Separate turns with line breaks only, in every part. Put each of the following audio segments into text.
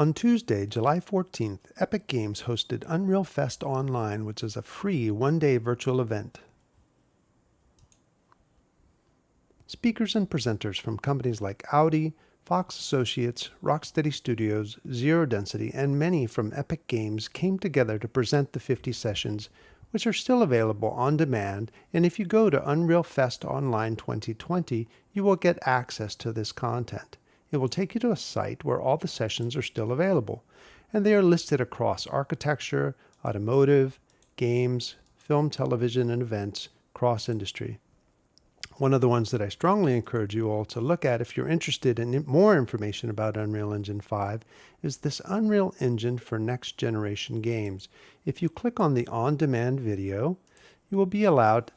On Tuesday, July 14th, Epic Games hosted Unreal Fest Online, which is a free one-day virtual event. Speakers and presenters from companies like Audi, Fox Associates, Rocksteady Studios, Zero Density, and many from Epic Games came together to present the 50 sessions, which are still available on demand, and if you go to Unreal Fest Online 2020, you will get access to this content. It will take you to a site where all the sessions are still available, and they are listed across architecture, automotive, games, film, television, and events, cross-industry. One of the ones that I strongly encourage you all to look at if you're interested in more information about Unreal Engine 5 is this Unreal Engine for next generation games. If you click on the on-demand video, you will be allowed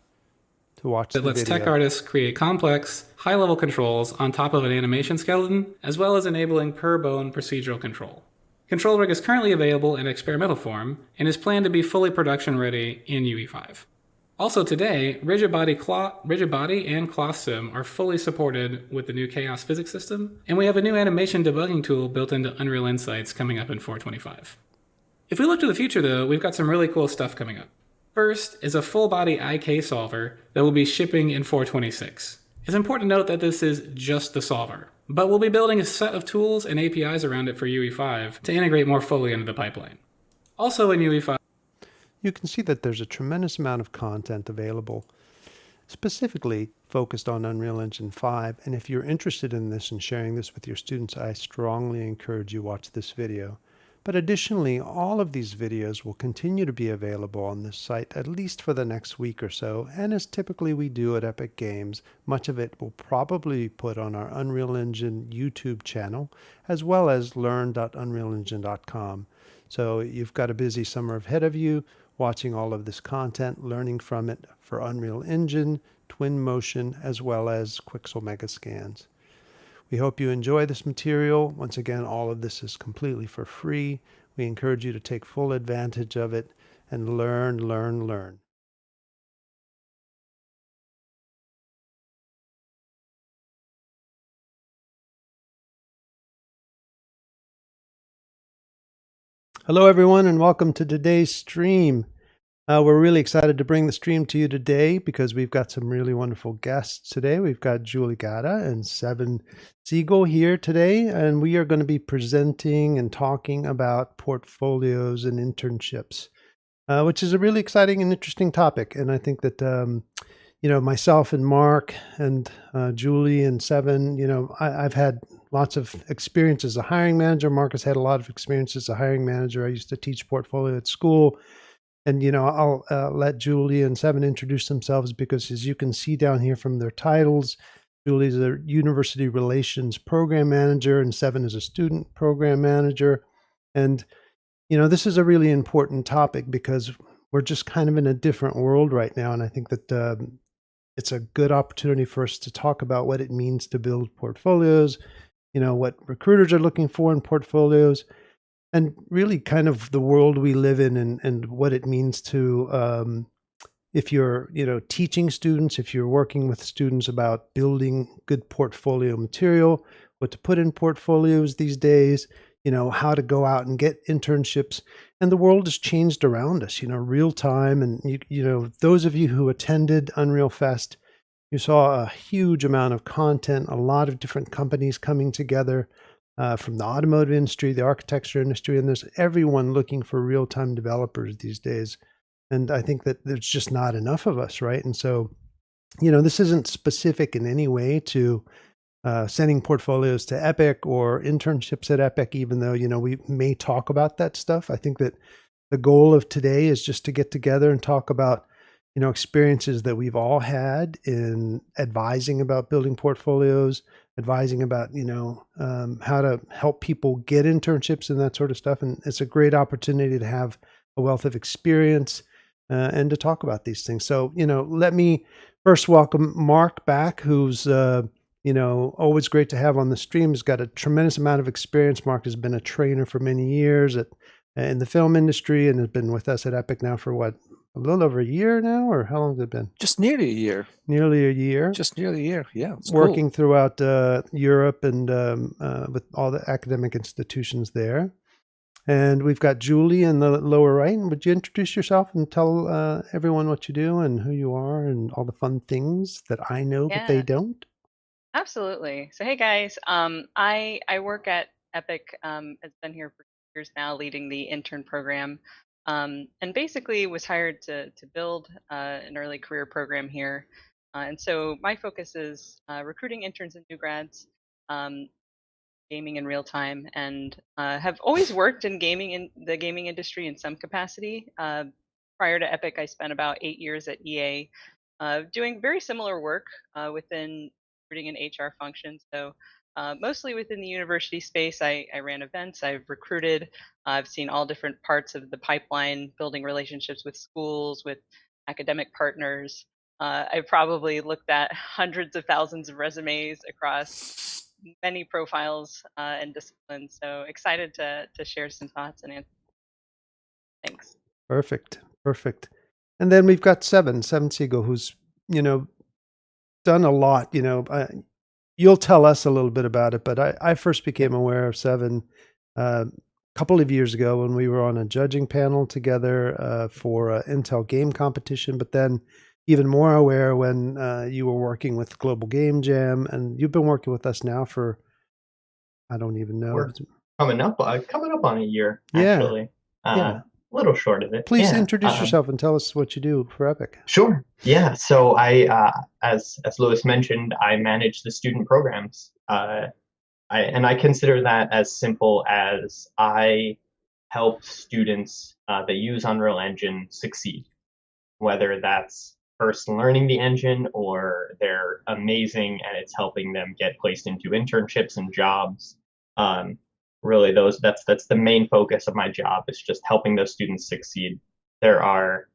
to watch the video.
It lets tech artists create complex, high-level controls on top of an animation skeleton, as well as enabling per-bone procedural control. Control Rig is currently available in experimental form and is planned to be fully production-ready in UE5. Also today, Rigid Body and Cloth Sim are fully supported with the new Chaos Physics system, and we have a new animation debugging tool built into Unreal Insights coming up in 4.25. If we look to the future though, we've got some really cool stuff coming up. First is a full-body IK solver that will be shipping in 4.26. It's important to note that this is just the solver, but we'll be building a set of tools and APIs around it for UE5 to integrate more fully into the pipeline. Also in UE5,
you can see that there's a tremendous amount of content available, specifically focused on Unreal Engine 5. And if you're interested in this and sharing this with your students, I strongly encourage you watch this video. But additionally, all of these videos will continue to be available on this site at least for the next week or so. And as typically we do at Epic Games, much of it will probably be put on our Unreal Engine YouTube channel, as well as learn.unrealengine.com. So you've got a busy summer ahead of you, watching all of this content, learning from it for Unreal Engine, Twinmotion, as well as Quixel Megascans. We hope you enjoy this material. Once again, all of this is completely for free. We encourage you to take full advantage of it and learn, learn, learn. Hello, everyone, and welcome to today's stream. We're really excited to bring the stream to you today because we've got some really wonderful guests today. We've got Julie Ghata and Siegel here today, and we are going to be presenting and talking about portfolios and internships, which is a really exciting and interesting topic. And I think that, myself and Mark and Julie and I've had lots of experience as a hiring manager. Mark has had a lot of experience as a hiring manager. I used to teach portfolio at school. And, I'll let Julie and Seven introduce themselves because as you can see down here from their titles, Julie's a university relations program manager and Seven is a student program manager. And, this is a really important topic because we're just kind of in a different world right now. And I think that it's a good opportunity for us to talk about what it means to build portfolios, what recruiters are looking for in portfolios, and really kind of the world we live in and what it means to, if you're, teaching students, if you're working with students about building good portfolio material, what to put in portfolios these days, how to go out and get internships. And the world has changed around us, real time. And, those of you who attended Unreal Fest, you saw a huge amount of content, a lot of different companies coming together. From the automotive industry, the architecture industry, and there's everyone looking for real-time developers these days. And I think that there's just not enough of us, right? And so, this isn't specific in any way to sending portfolios to Epic or internships at Epic, even though, we may talk about that stuff. I think that the goal of today is just to get together and talk about, experiences that we've all had in advising about building portfolios, advising about, how to help people get internships and that sort of stuff. And it's a great opportunity to have a wealth of experience and to talk about these things. So, let me first welcome Mark back, who's, always great to have on the stream. He's got a tremendous amount of experience. Mark has been a trainer for many years in the film industry and has been with us at Epic now for a little over a year now, or how long has it been?
Just nearly a year.
Nearly a year.
Just nearly a year. Yeah, it's
Working
cool.
throughout Europe and with all the academic institutions there. And we've got Julie in the lower right. Would you introduce yourself and tell everyone what you do and who you are and all the fun things that I know but they
Yeah,
don't?
absolutely. So hey guys, I work at Epic. I've been here for years now, leading the intern program, and basically was hired to build an early career program here. And so my focus is recruiting interns and new grads, um, gaming in real time, and have always worked in gaming in the gaming industry in some capacity. Prior to Epic, I spent about 8 years at EA, doing very similar work within recruiting and HR functions. So mostly within the university space, I ran events, I've recruited, I've seen all different parts of the pipeline, building relationships with schools, with academic partners. I've probably looked at hundreds of thousands of resumes across many profiles and disciplines. So excited to share some thoughts and answer. Thanks.
Perfect. Perfect. And then we've got Seven Siegel, who's, done a lot. You'll tell us a little bit about it, but I first became aware of Seven a couple of years ago when we were on a judging panel together for an Intel game competition, but then even more aware when you were working with Global Game Jam, and you've been working with us now for, I don't even know.
We're coming up on a year,
Yeah.
actually.
Yeah.
A little short of it.
Please
Yeah.
introduce yourself and tell us what you do for Epic.
Sure. Yeah. So I, as Lewis mentioned, I manage the student programs. I consider that as simple as I help students that use Unreal Engine succeed, whether that's first learning the engine or they're amazing and it's helping them get placed into internships and jobs. Really, that's the main focus of my job, is just helping those students succeed. There are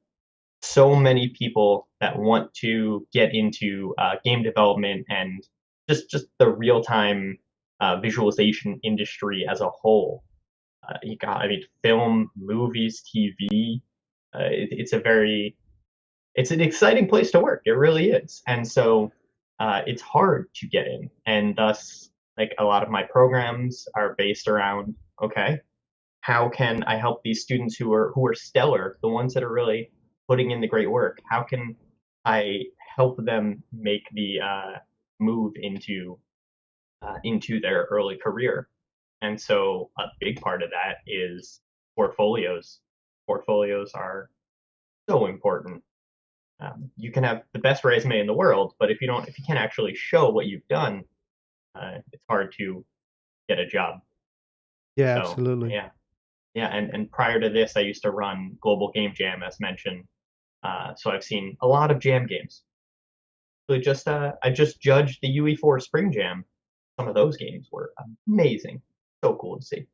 so many people that want to get into game development and just the real time visualization industry as a whole. Film, movies, TV. It's an exciting place to work. It really is. And so it's hard to get in. And thus, like, a lot of my programs are based around, okay, how can I help these students who are stellar, the ones that are really putting in the great work? How can I help them make the move into their early career? And so a big part of that is portfolios. Portfolios are so important. You can have the best resume in the world, but if you can't actually show what you've done, it's hard to get a job.
Yeah,
So,
absolutely.
yeah. And prior to this, I used to run Global Game Jam, as mentioned. So I've seen a lot of jam games. So I just judged the UE4 Spring Jam. Some of those games were amazing. So cool to see.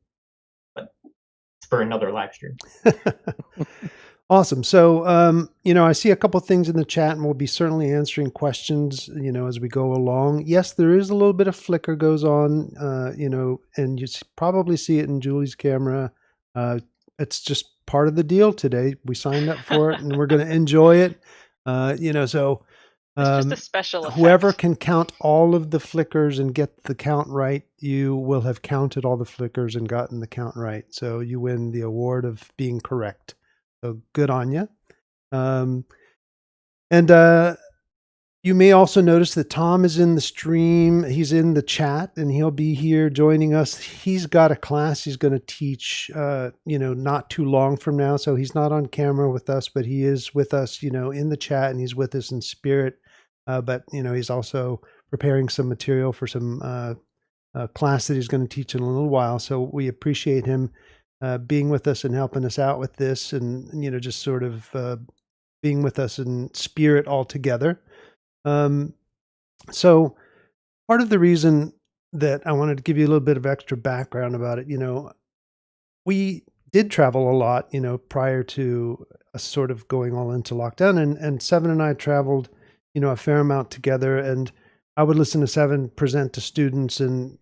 But it's for another live stream.
Awesome. So, I see a couple things in the chat, and we'll be certainly answering questions, as we go along. Yes, there is a little bit of flicker goes on, and you probably see it in Julie's camera. It's just part of the deal today. We signed up for it, and we're going to enjoy it. So
It's just a special effect.
whoever can count all of the flickers and get the count right, you will have counted all the flickers and gotten the count right. So you win the award of being correct. So good on you. You may also notice that Tom is in the stream. He's in the chat, and he'll be here joining us. He's got a class he's going to teach, not too long from now. So he's not on camera with us, but he is with us, in the chat, and he's with us in spirit. But he's also preparing some material for some class that he's going to teach in a little while. So we appreciate him being with us and helping us out with this, and just sort of being with us in spirit all together. So part of the reason that I wanted to give you a little bit of extra background about it, we did travel a lot, prior to us sort of going all into lockdown, and Seven and I traveled, a fair amount together, and I would listen to Seven present to students, and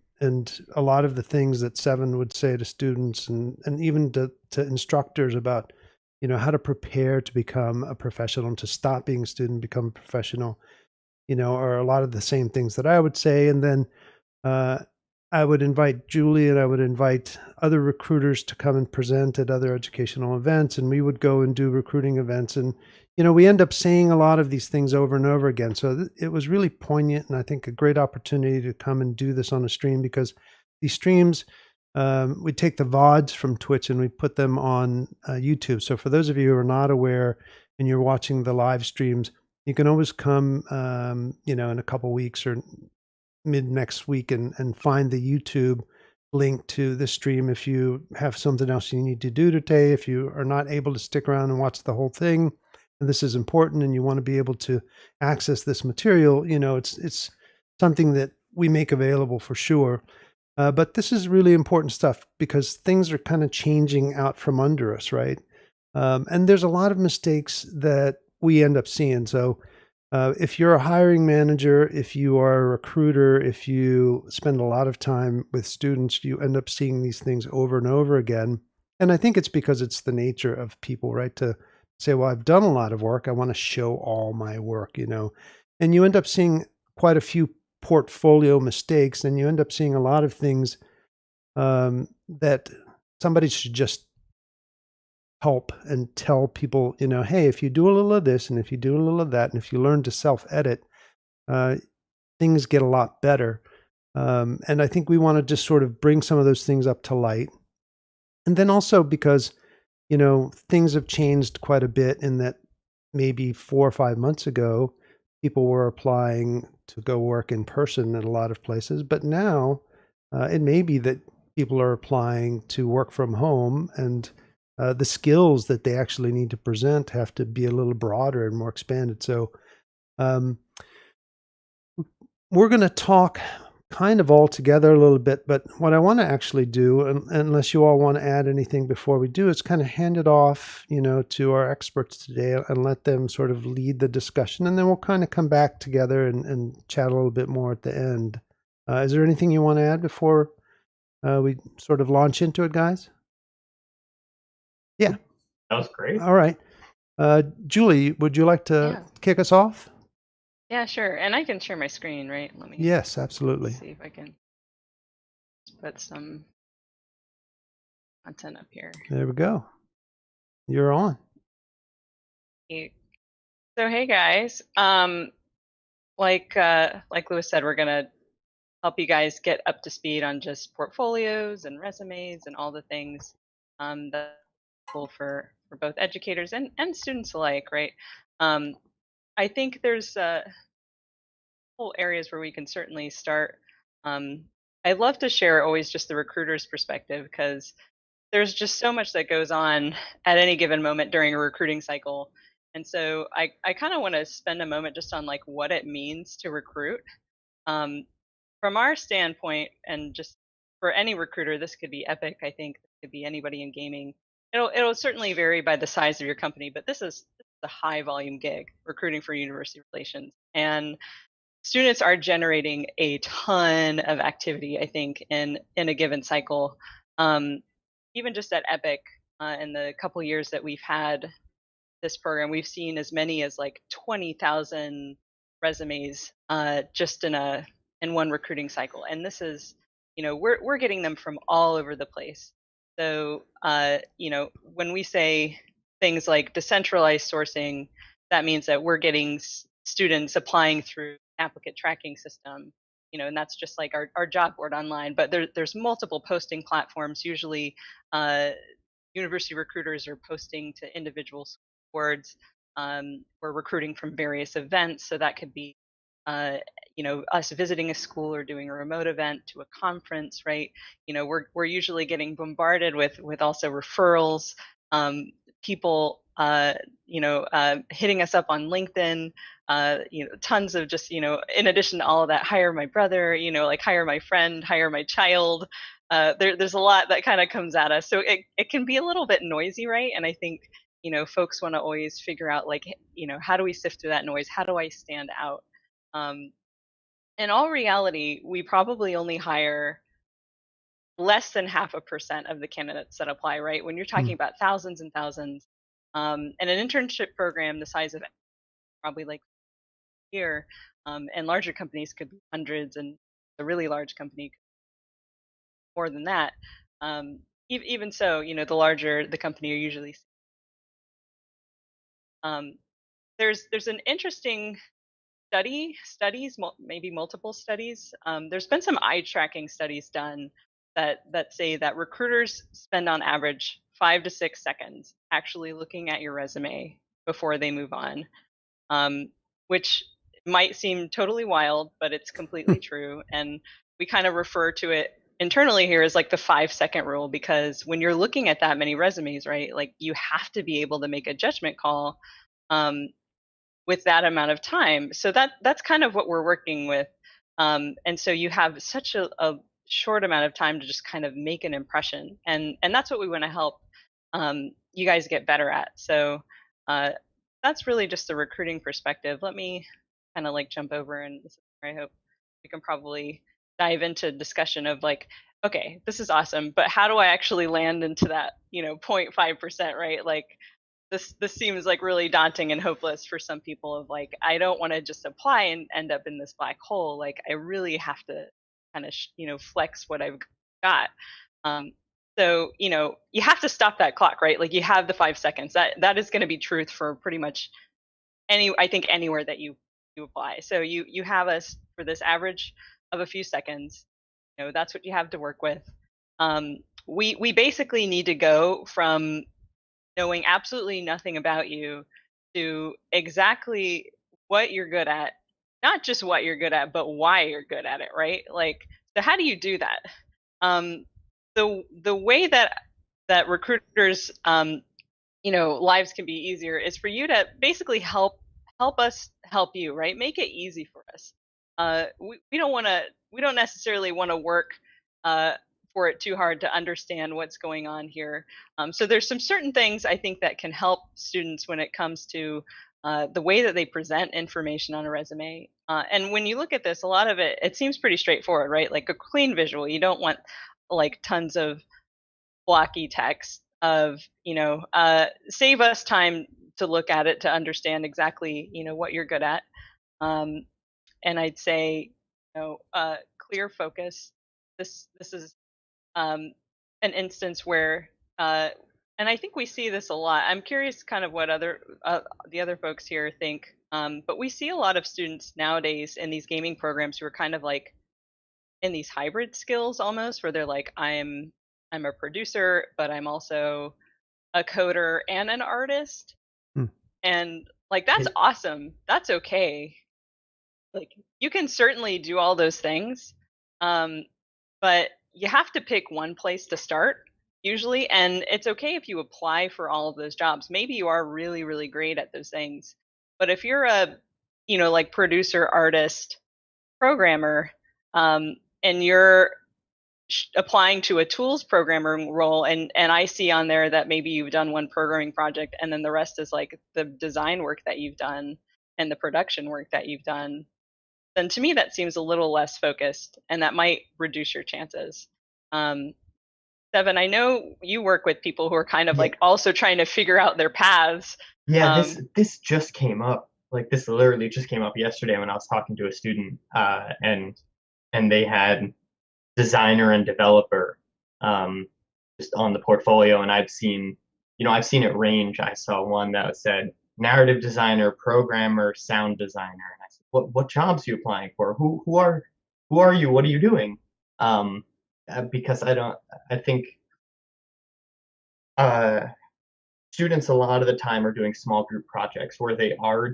a lot of the things that Seven would say to students and even to instructors about how to prepare to become a professional and to stop being a student, become a professional, are a lot of the same things that I would say. And then uh, I would invite Julie and I would invite other recruiters to come and present at other educational events, and we would go and do recruiting events. And, we end up saying a lot of these things over and over again. So it was really poignant, and I think a great opportunity to come and do this on a stream, because these streams, we take the VODs from Twitch and we put them on YouTube. So for those of you who are not aware and you're watching the live streams, you can always come, in a couple weeks or mid next week and find the YouTube link to the stream if you have something else you need to do today. If you are not able to stick around and watch the whole thing, and this is important, and you want to be able to access this material, it's something that we make available for sure. But this is really important stuff because things are kind of changing out from under us, right? And there's a lot of mistakes that we end up seeing. So if you're a hiring manager, if you are a recruiter, if you spend a lot of time with students, you end up seeing these things over and over again. And I think it's because it's the nature of people, right? To say, well, I've done a lot of work. I want to show all my work, and you end up seeing quite a few portfolio mistakes, and you end up seeing a lot of things that somebody should just help and tell people, hey, if you do a little of this and if you do a little of that, and if you learn to self-edit, things get a lot better. And I think we want to just sort of bring some of those things up to light. And then also because, things have changed quite a bit in that maybe 4 or 5 months ago, people were applying to go work in person at a lot of places. But now it may be that people are applying to work from home, and the skills that they actually need to present have to be a little broader and more expanded. So we're going to talk kind of all together a little bit, but what I want to actually do, unless you all want to add anything before we do, is kind of hand it off, to our experts today and let them sort of lead the discussion. And then we'll kind of come back together and chat a little bit more at the end. Is there anything you want to add before we sort of launch into it, guys? Yeah.
That was great.
All right. Julie, would you like to kick us off?
Yeah, sure. And I can share my screen, right? Let me
Yes, absolutely.
see if I can put some content up here.
There we go. You're on.
So hey guys, like Lewis said, we're gonna help you guys get up to speed on just portfolios and resumes and all the things that are cool for both educators and students alike, right? I think there's whole areas where we can certainly start. I love to share always just the recruiter's perspective, because there's just so much that goes on at any given moment during a recruiting cycle. And so I kind of want to spend a moment just on like what it means to recruit. From our standpoint, and just for any recruiter, this could be Epic, I think this could be anybody in gaming. It'll certainly vary by the size of your company, but this is a high volume gig, recruiting for university relations. And students are generating a ton of activity, I think, in a given cycle. Even just at Epic, in the couple years that we've had this program, we've seen as many as like 20,000 resumes just in one recruiting cycle. And this is, we're getting them from all over the place. So, when we say things like decentralized sourcing, that means that we're getting students applying through applicant tracking system, and that's just like our job board online. But there's multiple posting platforms. Usually, university recruiters are posting to individual boards. We're recruiting from various events, so that could be, us visiting a school or doing a remote event to a conference, right? We're usually getting bombarded with also referrals, people, hitting us up on LinkedIn, tons of just, in addition to all of that, hire my brother, like hire my friend, hire my child. There's a lot that kind of comes at us. So it can be a little bit noisy, right? And I think, folks want to always figure out like, how do we sift through that noise? How do I stand out? In all reality, we probably only hire less than 0.5% of the candidates that apply, right? When you're talking about thousands and thousands, And an internship program the size of probably like a year, and larger companies could be hundreds, and a really large company more than that. Even so, the larger the company are usually. Um, there's an interesting maybe multiple studies. There's been some eye tracking studies done that say that recruiters spend on average 5 to 6 seconds actually looking at your resume before they move on, which might seem totally wild, but it's completely true. And we kind of refer to it internally here as like the 5 second rule, because when you're looking at that many resumes, right, like you have to be able to make a judgment call um, with that amount of time. So that's kind of what we're working with. And so you have such a short amount of time to just kind of make an impression, and that's what we want to help you guys get better at. So uh, that's really just the recruiting perspective. Let me kind of like jump over, and this is where I hope we can probably dive into discussion of like, okay, this is awesome, but how do I actually land into that 0.5%, right? Like this seems like really daunting and hopeless for some people, of like, I don't want to just apply and end up in this black hole. Like I really have to kind of flex what I've got. um, so you have to stop that clock, right? Like you have the 5 seconds. That is going to be truth for pretty much I think anywhere that you apply. So you have us for this average of a few seconds. That's what you have to work with. We basically need to go from knowing absolutely nothing about you to exactly what you're good at, not just what you're good at, but why you're good at it, right? Like, so how do you do that? The way that recruiters lives can be easier is for you to basically help us help you, right? Make it easy for us. We don't necessarily want to work uh, for it too hard to understand what's going on here. So there's some certain things I think that can help students when it comes to the way that they present information on a resume. And when you look at this, a lot of it seems pretty straightforward, right? Like a clean visual. You don't want like tons of blocky text of save us time to look at it to understand exactly what you're good at. And I'd say clear focus. This is an instance where and I think we see this a lot. I'm curious kind of what the other folks here think, but we see a lot of students nowadays in these gaming programs who are kind of like in these hybrid skills almost, where they're like, I'm a producer, but I'm also a coder and an artist.
Hmm.
And like that's awesome. That's okay. Like you can certainly do all those things. But you have to pick one place to start usually, and it's okay if you apply for all of those jobs. Maybe you are really really great at those things, but if you're a like producer, artist, programmer, and you're applying to a tools programmer role, and I see on there that maybe you've done one programming project and then the rest is like the design work that you've done and the production work that you've done, then to me that seems a little less focused, and that might reduce your chances. um, Seven, I know you work with people who are kind of
Yeah.
like also trying to figure out their paths.
Yeah, this just came up. Like this literally just came up yesterday when I was talking to a student, and they had designer and developer just on the portfolio, and I've seen it range. I saw one that said narrative designer, programmer, sound designer, and I said, what jobs are you applying for? Who are you? What are you doing? Because I think uh, students a lot of the time are doing small group projects where they are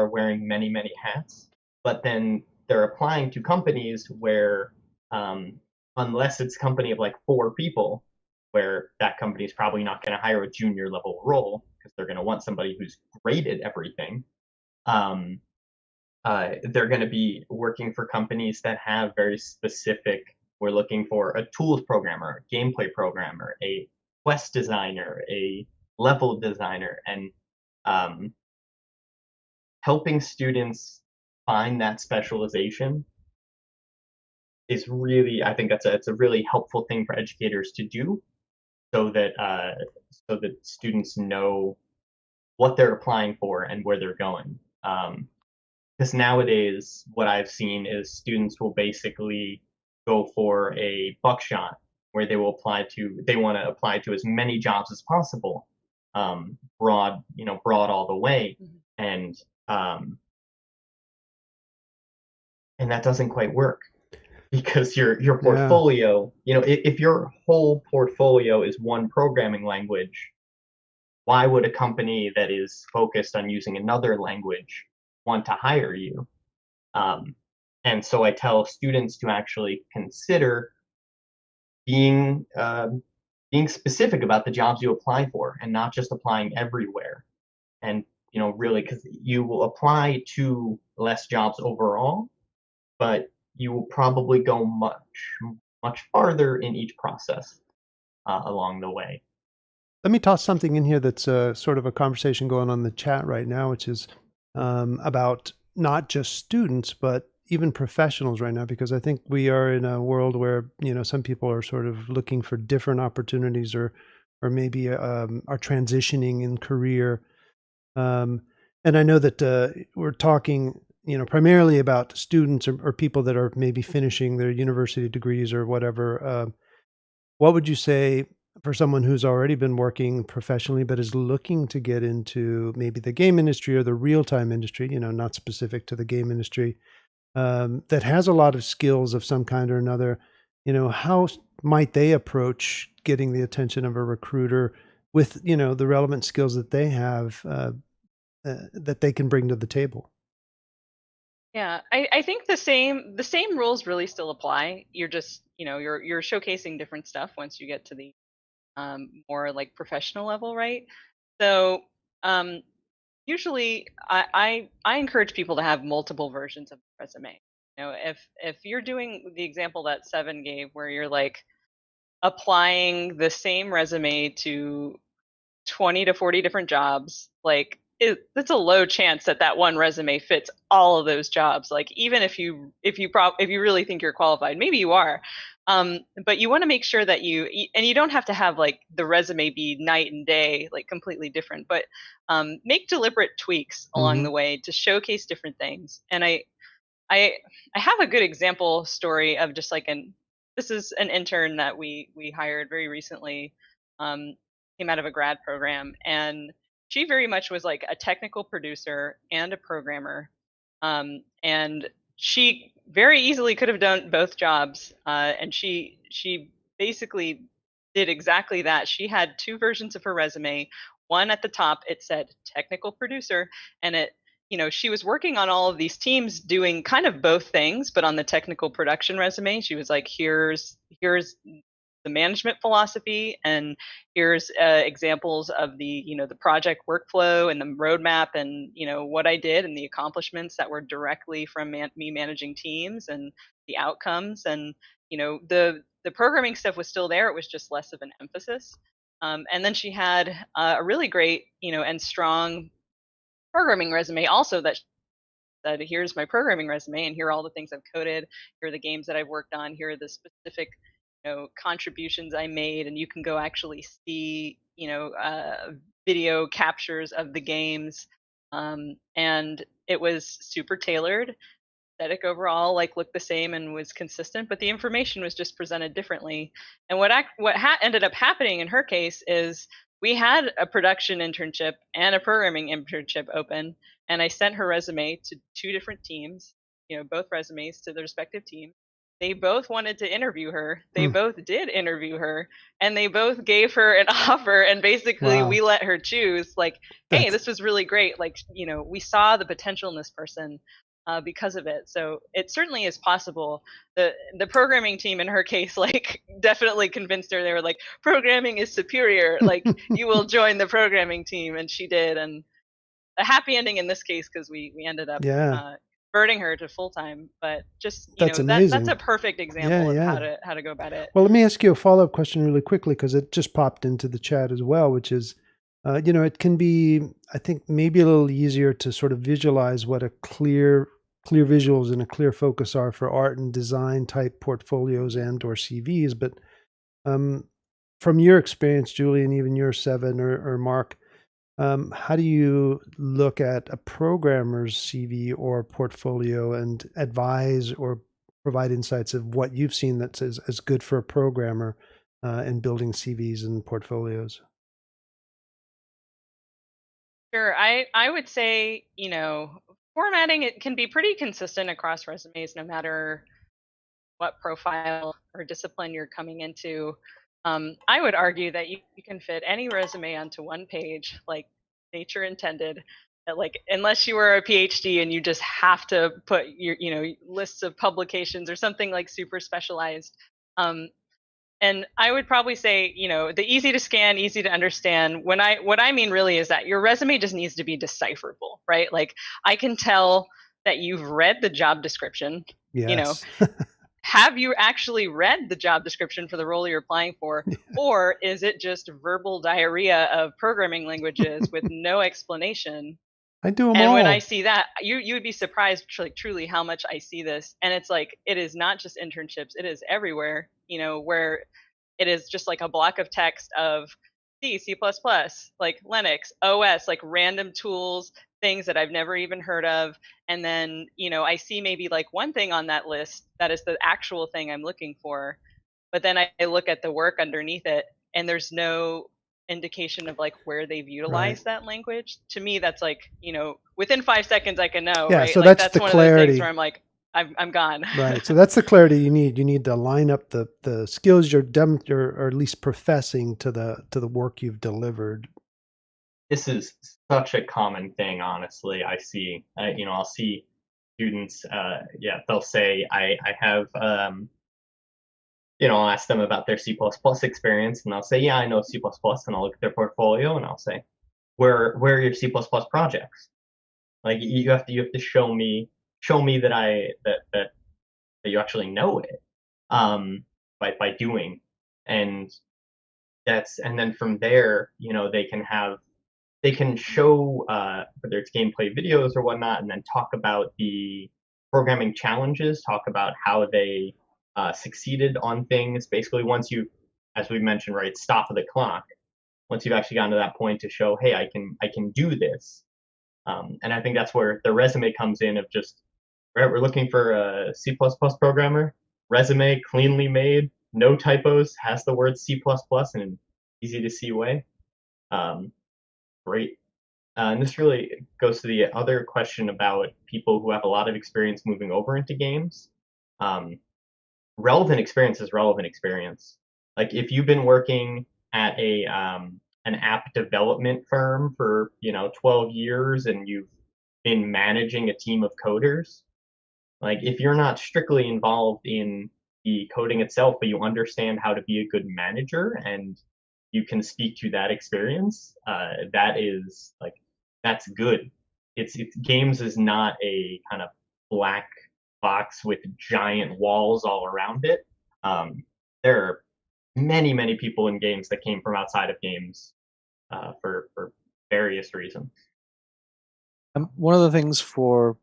wearing many hats, but then they're applying to companies where um, unless it's a company of like 4 people, where that company is probably not going to hire a junior level role because they're going to want somebody who's great at everything. um, they're going to be working for companies that have very specific. We're looking for a tools programmer, a gameplay programmer, a quest designer, a level designer, and um, helping students find that specialization is really, I think it's a really helpful thing for educators to do, so that students know what they're applying for and where they're going. Because nowadays, what I've seen is students will basically go for a buckshot where they want to apply to as many jobs as possible, broad all the way, and that doesn't quite work because your portfolio, if your whole portfolio is one programming language, why would a company that is focused on using another language want to hire you? And so I tell students to actually consider being specific about the jobs you apply for and not just applying everywhere. And really, because you will apply to less jobs overall, but you will probably go much farther in each process along the way.
Let me toss something in here that's sort of a conversation going on in the chat right now, which is about not just students, but even professionals right now, because I think we are in a world where, some people are sort of looking for different opportunities or maybe are transitioning in career. And I know that we're talking, primarily about students or people that are maybe finishing their university degrees or whatever. What would you say for someone who's already been working professionally but is looking to get into maybe the game industry or the real-time industry, not specific to the game industry, that has a lot of skills of some kind or another, how might they approach getting the attention of a recruiter with, the relevant skills that they have that they can bring to the table?
Yeah, I think the same rules really still apply. You're just, you're showcasing different stuff once you get to the more like professional level, right? So usually I encourage people to have multiple versions of the resume. If you're doing the example that Seven gave, where you're like applying the same resume to 20 to 40 different jobs, like it's a low chance that one resume fits all of those jobs. Like even if you really think you're qualified, maybe you are, but you want to make sure that you don't have to have like the resume be night and day, like completely different, but make deliberate tweaks along the way to showcase different things. And I have a good example story of just like this is an intern that we hired very recently, came out of a grad program, and she very much was like a technical producer and a programmer, and she very easily could have done both jobs, and she basically did exactly that. She had two versions of her resume. One at the top, it said technical producer, and she was working on all of these teams doing kind of both things, but on the technical production resume, she was like, here's the management philosophy, and here's examples of the project workflow and the roadmap, and what I did and the accomplishments that were directly from me managing teams and the outcomes, and the programming stuff was still there. It was just less of an emphasis. And then she had a really great and strong programming resume also that said, here's my programming resume, and here are all the things I've coded, here are the games that I've worked on, here are the specific contributions I made, and you can go actually see video captures of the games, and it was super tailored. Aesthetic overall like looked the same and was consistent, but the information was just presented differently. And what ended up happening in her case is we had a production internship and a programming internship open, and I sent her resume to two different teams, both resumes to the respective teams. They both wanted to interview her. They both did interview her, and they both gave her an offer, and basically we let her choose, like, hey, this was really great. Like, we saw the potential in this person because of it. So it certainly is possible. The programming team in her case, like, definitely convinced her. They were like, programming is superior. Like, you will join the programming team, and she did. And a happy ending in this case because we ended up converting her to full time. But just
that's amazing.
That's a perfect example of how to go about it.
Well, let me ask you a follow-up question really quickly, because it just popped into the chat as well, which is, it can be, I think, maybe a little easier to sort of visualize what a clear visuals and a clear focus are for art and design type portfolios and or CVs. But from your experience, Julie, and even your Seven or Mark, How do you look at a programmer's CV or portfolio and advise or provide insights of what you've seen that's as good for a programmer in building CVs and portfolios?
Sure. I would say, formatting, it can be pretty consistent across resumes, no matter what profile or discipline you're coming into. I would argue that you can fit any resume onto one page, like nature intended. That, like, unless you were a PhD and you just have to put your, lists of publications or something like super specialized. Um, and I would probably say, the easy to scan, easy to understand. What I mean really is that your resume just needs to be decipherable, right? Like, I can tell that you've read the job description. You know,
Yes.
have you actually read the job description for the role you're applying for, or is it just verbal diarrhea of programming languages with no explanation?
I do them
And when I
all.
see that, you would be surprised, like, truly how much I see this. And it's like, it is not just internships, it is everywhere, where it is just like a block of text of C, C++, like Linux, OS, like random tools, things that I've never even heard of. And then, I see maybe like one thing on that list that is the actual thing I'm looking for. But then I look at the work underneath it, and there's no indication of like where they've
Right.
utilized that language. To me, that's like, within 5 seconds I can know,
Yeah.
right?
So
Like,
that's
that's
the
one of those things where
clarity.
I'm like, I'm gone.
Right. So that's the clarity you need. You need to line up the skills you're or at least professing to the work you've delivered.
This is such a common thing, honestly. I see, I'll see students, yeah, they'll say, I have, I'll ask them about their C++ experience, and they'll say, yeah, I know C++, and I'll look at their portfolio, and I'll say, where are your C++ projects? Like, you have to show me that you actually know it, by doing, and and then from there, they can show, whether it's gameplay videos or whatnot, and then talk about the programming challenges, talk about how they succeeded on things. Basically, once you, as we mentioned, right, stop the clock. Once you've actually gotten to that point to show, hey, I can do this. And I think that's where the resume comes in, of just, right, we're looking for a C++ programmer. Resume cleanly made, no typos, has the word C++ in an easy to see way. Um, Great. And this really goes to the other question about people who have a lot of experience moving over into games. Um, Relevant experience is relevant experience. Like, if you've been working at an app development firm for 12 years, and you've been managing a team of coders, like, if you're not strictly involved in the coding itself, but you understand how to be a good manager, and you can speak to that experience, that is like, that's good. It's games is not a kind of black box with giant walls all around it. There are many people in games that came from outside of games, for various reasons.
One of the things for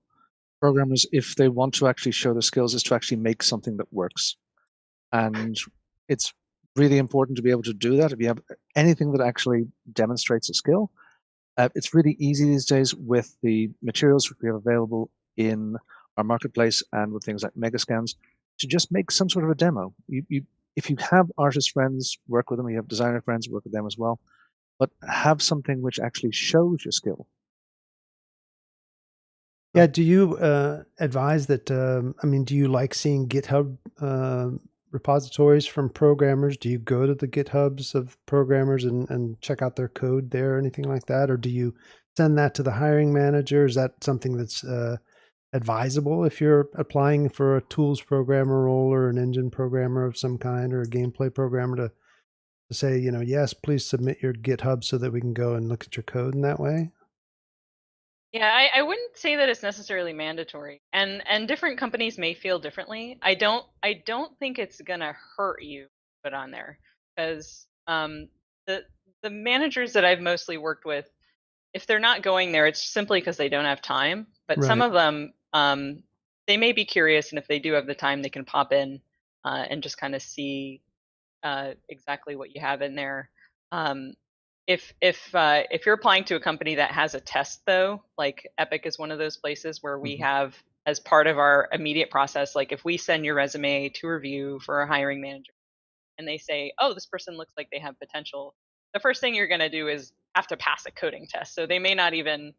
programmers, if they want to actually show their skills, is to actually make something that works. And it's really important to be able to do that. If you have anything that actually demonstrates a skill, it's really easy these days with the materials we have available in our marketplace and with things like Megascans to just make some sort of a demo. If you have artist friends, work with them. You have designer friends, work with them as well. But have something which actually shows your skill.
Yeah. Do you advise that? I mean, do you like seeing GitHub repositories from programmers? Do you go to the GitHubs of programmers and check out their code there or anything like that? Or do you send that to the hiring manager? Is that something that's advisable if you're applying for a tools programmer role or an engine programmer of some kind or a gameplay programmer to say, yes, please submit your GitHub so that we can go and look at your code in that way?
Yeah, I wouldn't say that it's necessarily mandatory, and different companies may feel differently. I don't think it's gonna hurt you to put on there, because the managers that I've mostly worked with, if they're not going there, it's simply because they don't have time. But some
Right.
of them, they may be curious, and if they do have the time, they can pop in and just kind of see exactly what you have in there. Um, if you're applying to a company that has a test, though, like Epic is one of those places where we have, as part of our immediate process, like if we send your resume to review for a hiring manager and they say, oh, this person looks like they have potential, the first thing you're going to do is have to pass a coding test. So they may not even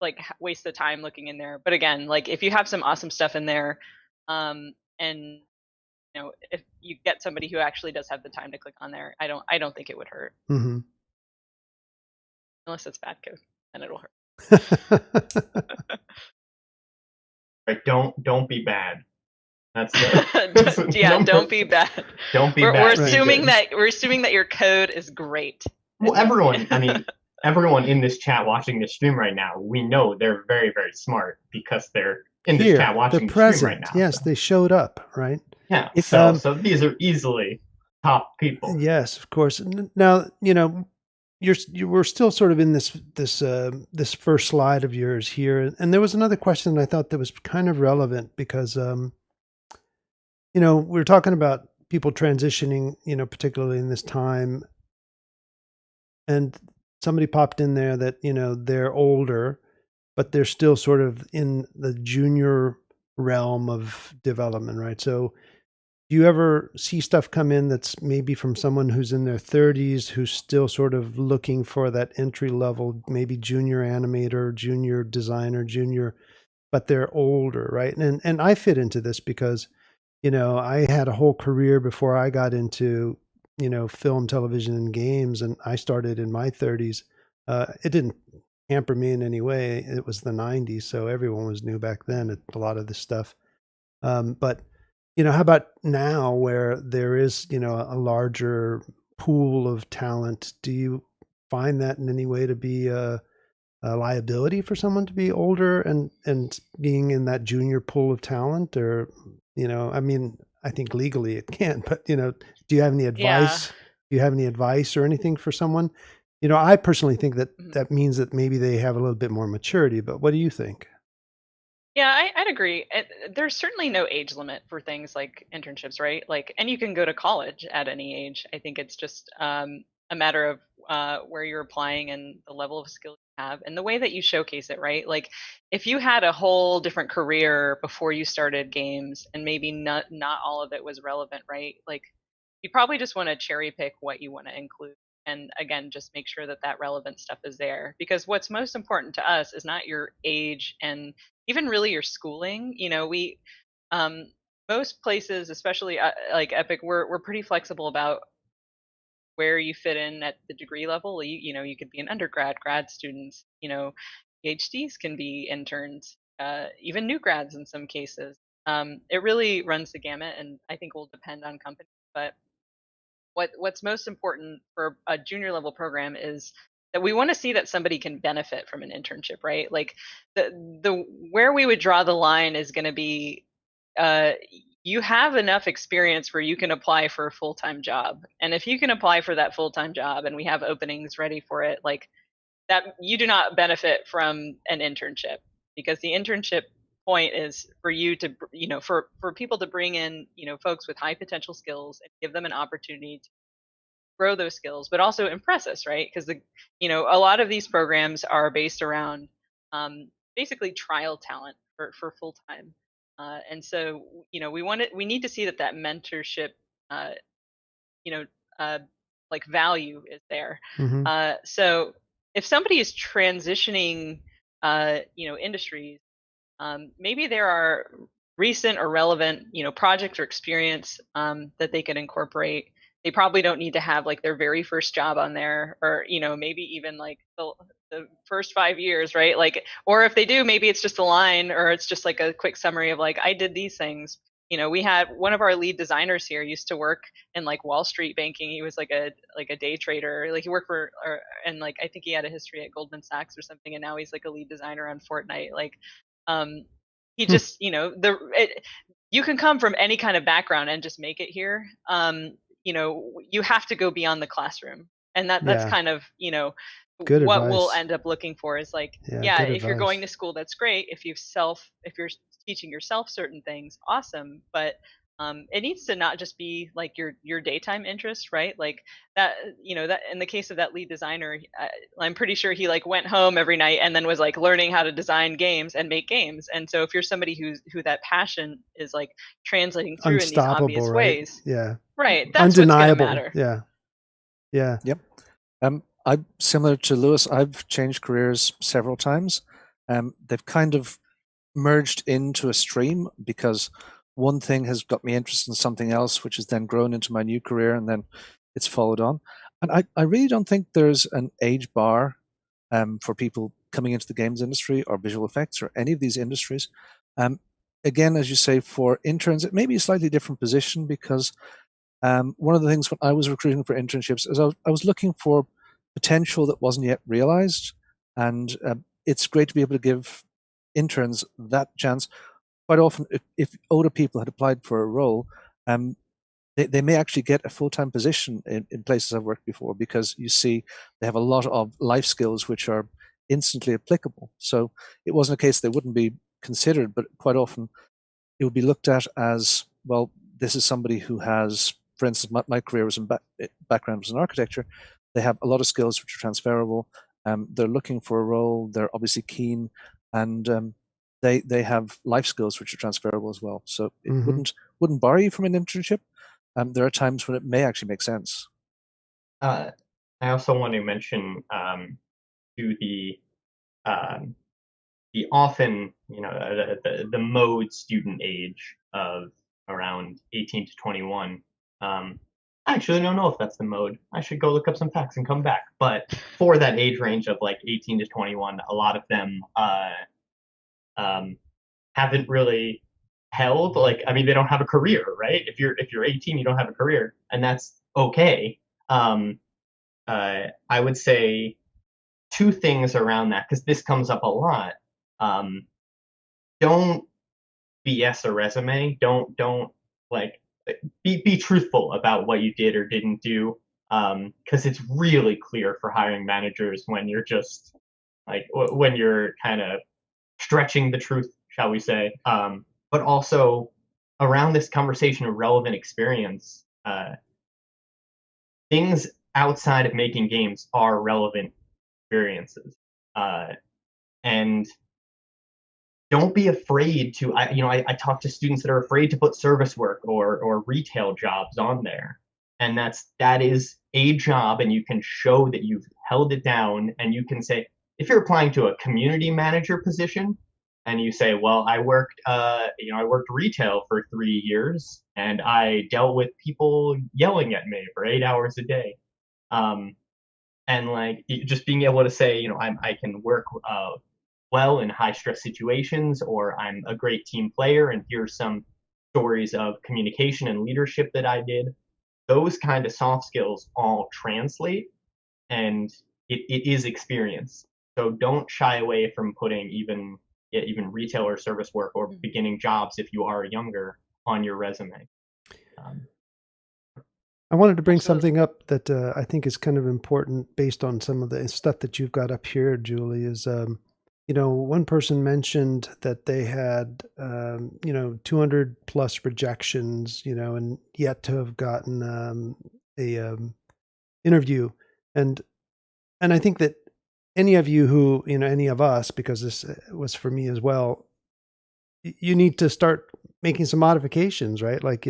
like waste the time looking in there. But again, like if you have some awesome stuff in there, and if you get somebody who actually does have the time to click on there, I don't think it would hurt.
Mm-hmm.
Unless it's bad code, then it'll hurt.
Right? Don't be bad. That's
don't be bad.
Don't be
we're,
bad.
We're assuming that your code is great.
Well, everyone in this chat watching this stream right now, we know they're very, very smart because they're in this chat watching the stream right now.
Yes, they showed up, right?
Yeah. So these are easily top people.
Yes, of course. Now, we're still sort of in this first slide of yours here, and there was another question I thought that was kind of relevant because we're talking about people transitioning, particularly in this time, and somebody popped in there that they're older, but they're still sort of in the junior realm of development, right? So do you ever see stuff come in that's maybe from someone who's in their 30s, who's still sort of looking for that entry level, maybe junior animator, junior designer, but they're older, right? And I fit into this because, I had a whole career before I got into, film, television, and games, and I started in my 30s. It didn't hamper me in any way. It was the 90s, so everyone was new back then at a lot of this stuff. But how about now where there is, a larger pool of talent? Do you find that in any way to be a liability for someone to be older and being in that junior pool of talent? Or, I think legally it can, but, do you have any advice?
Yeah.
Do you have any advice or anything for someone? I personally think that means that maybe they have a little bit more maturity, but what do you think?
Yeah, I'd agree. There's certainly no age limit for things like internships, right? Like, and you can go to college at any age. I think it's just a matter of where you're applying and the level of skill you have and the way that you showcase it, right? Like, if you had a whole different career before you started games and maybe not all of it was relevant, right? Like, you probably just want to cherry pick what you want to include. And again, just make sure that relevant stuff is there, because what's most important to us is not your age and even really your schooling. We most places, especially like Epic, we're pretty flexible about where you fit in at the degree level. You could be an undergrad, grad students, PhDs can be interns, even new grads in some cases. It really runs the gamut, and I think will depend on company. But what's most important for a junior level program is that we want to see that somebody can benefit from an internship, right? Like the where we would draw the line is going to be you have enough experience where you can apply for a full-time job. And if you can apply for that full-time job and we have openings ready for it, like that, you do not benefit from an internship, because the internship point is for you to, for people to bring in, folks with high potential skills and give them an opportunity to grow those skills, but also impress us, right? Because a lot of these programs are based around basically trial talent for full time, and so we need to see that mentorship, you know, like value is there.
Mm-hmm.
So if somebody is transitioning, industries, maybe there are recent or relevant, projects or experience that they can incorporate. They probably don't need to have like their very first job on there, or maybe even like the first 5 years, right? Like, or if they do, maybe it's just a line, or it's just like a quick summary of like, I did these things. We had one of our lead designers here used to work in like Wall Street banking. He was like a day trader. Like he worked and like I think he had a history at Goldman Sachs or something, and now he's like a lead designer on Fortnite. Like, he just you can come from any kind of background and just make it here. You have to go beyond the classroom, and that's kind of
Good
what
advice.
we'll end up looking for is like, if you're going to school, that's great. If you're teaching yourself certain things, awesome. But it needs to not just be like your daytime interest, right? Like that, that in the case of that lead designer, I'm pretty sure he like went home every night and then was like learning how to design games and make games. And so if you're somebody who that passion is like translating through in these
Unstoppable,
obvious
right?
ways,
Yeah.
right, that's what's going to
Undeniable.
matter.
Yeah. Yeah.
Yep. I'm similar to Lewis. I've changed careers several times. They've kind of merged into a stream because one thing has got me interested in something else, which has then grown into my new career, and then it's followed on. And I really don't think there's an age bar for people coming into the games industry or visual effects or any of these industries. Again, as you say, for interns, it may be a slightly different position because one of the things when I was recruiting for internships is I was looking for potential that wasn't yet realized. And it's great to be able to give interns that chance. Quite often, if older people had applied for a role, they may actually get a full-time position in places I've worked before because you see they have a lot of life skills which are instantly applicable. So it wasn't a case they wouldn't be considered, but quite often it would be looked at as, well, this is somebody who has, for instance, my career was in background was in architecture. They have a lot of skills which are transferable. They're looking for a role. They're obviously keen, and they have life skills which are transferable as well. So it wouldn't bar you from an internship. There are times when it may actually make sense.
I also want to mention to the often, the mode student age of around 18 to 21. I actually don't know if that's the mode. I should go look up some facts and come back. But for that age range of like 18 to 21, a lot of them haven't really held, like, I mean, they don't have a career, right? If you're 18, you don't have a career, and that's okay. I would say two things around that, because this comes up a lot. Don't BS a resume. Don't like be truthful about what you did or didn't do, because it's really clear for hiring managers when you're just like when you're kind of stretching the truth, shall we say. But also around this conversation of relevant experience, things outside of making games are relevant experiences, and don't be afraid to. I talk to students that are afraid to put service work or retail jobs on there, and that is a job, and you can show that you've held it down, and you can say, if you're applying to a community manager position, and you say, well, I worked retail for 3 years, and I dealt with people yelling at me for 8 hours a day, and like just being able to say, I can work well in high stress situations, or I'm a great team player, and here's some stories of communication and leadership that I did. Those kind of soft skills all translate, and it is experience. So don't shy away from putting even retail or service work or beginning jobs if you are younger on your resume.
I wanted to bring
Absolutely.
something up that I think is kind of important based on some of the stuff that you've got up here, Julie, is, one person mentioned that they had, 200 plus rejections, and yet to have gotten a interview. And I think that any of you who, any of us, because this was for me as well, you need to start making some modifications, right? Like,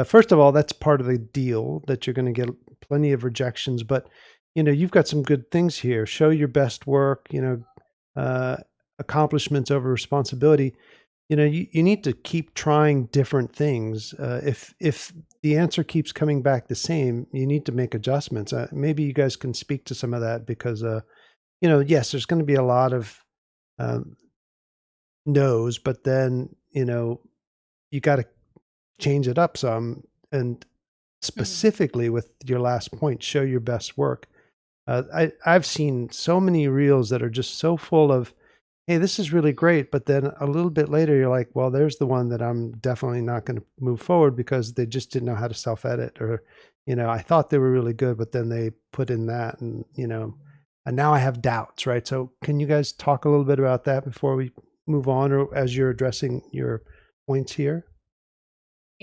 first of all, that's part of the deal, that you're going to get plenty of rejections, but you've got some good things here. Show your best work, accomplishments over responsibility. You need to keep trying different things. If the answer keeps coming back the same, you need to make adjustments. Maybe you guys can speak to some of that, because yes, there's going to be a lot of no's, but then you got to change it up some. And specifically with your last point, show your best work. I've seen so many reels that are just so full of, hey, this is really great, but then a little bit later you're like, well, there's the one that I'm definitely not going to move forward because they just didn't know how to self-edit, or I thought they were really good, but then they put in that, and and now I have doubts, right? So can you guys talk a little bit about that before we move on, or as you're addressing your points here?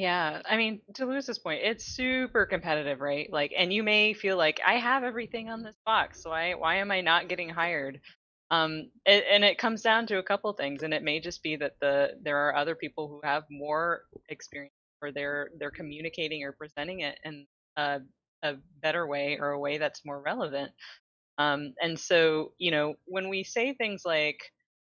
Yeah, I mean, to Lewis's point, it's super competitive, right? Like, and you may feel like I have everything on this box, so why am I not getting hired? And it comes down to a couple things, and it may just be that there are other people who have more experience, or they're communicating or presenting it in a a better way, or a way that's more relevant. And so, when we say things like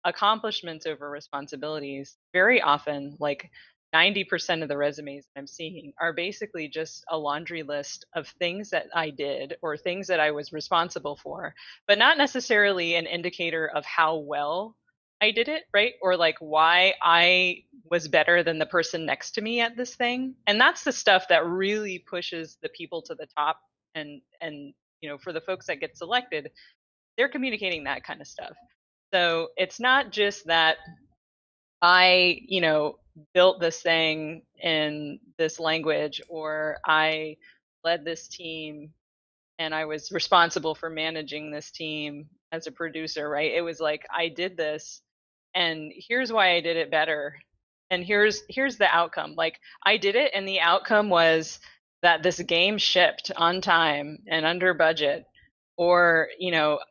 accomplishments over responsibilities, very often, like 90% of the resumes that I'm seeing are basically just a laundry list of things that I did or things that I was responsible for, but not necessarily an indicator of how well I did it, right? Or like why I was better than the person next to me at this thing. And that's the stuff that really pushes the people to the top. And for the folks that get selected, they're communicating that kind of stuff. So it's not just that I, built this thing in this language, or I led this team and I was responsible for managing this team as a producer, right? It was like I did this, and here's why I did it better. And here's the outcome. Like, I did it, and the outcome was that this game shipped on time and under budget. Or,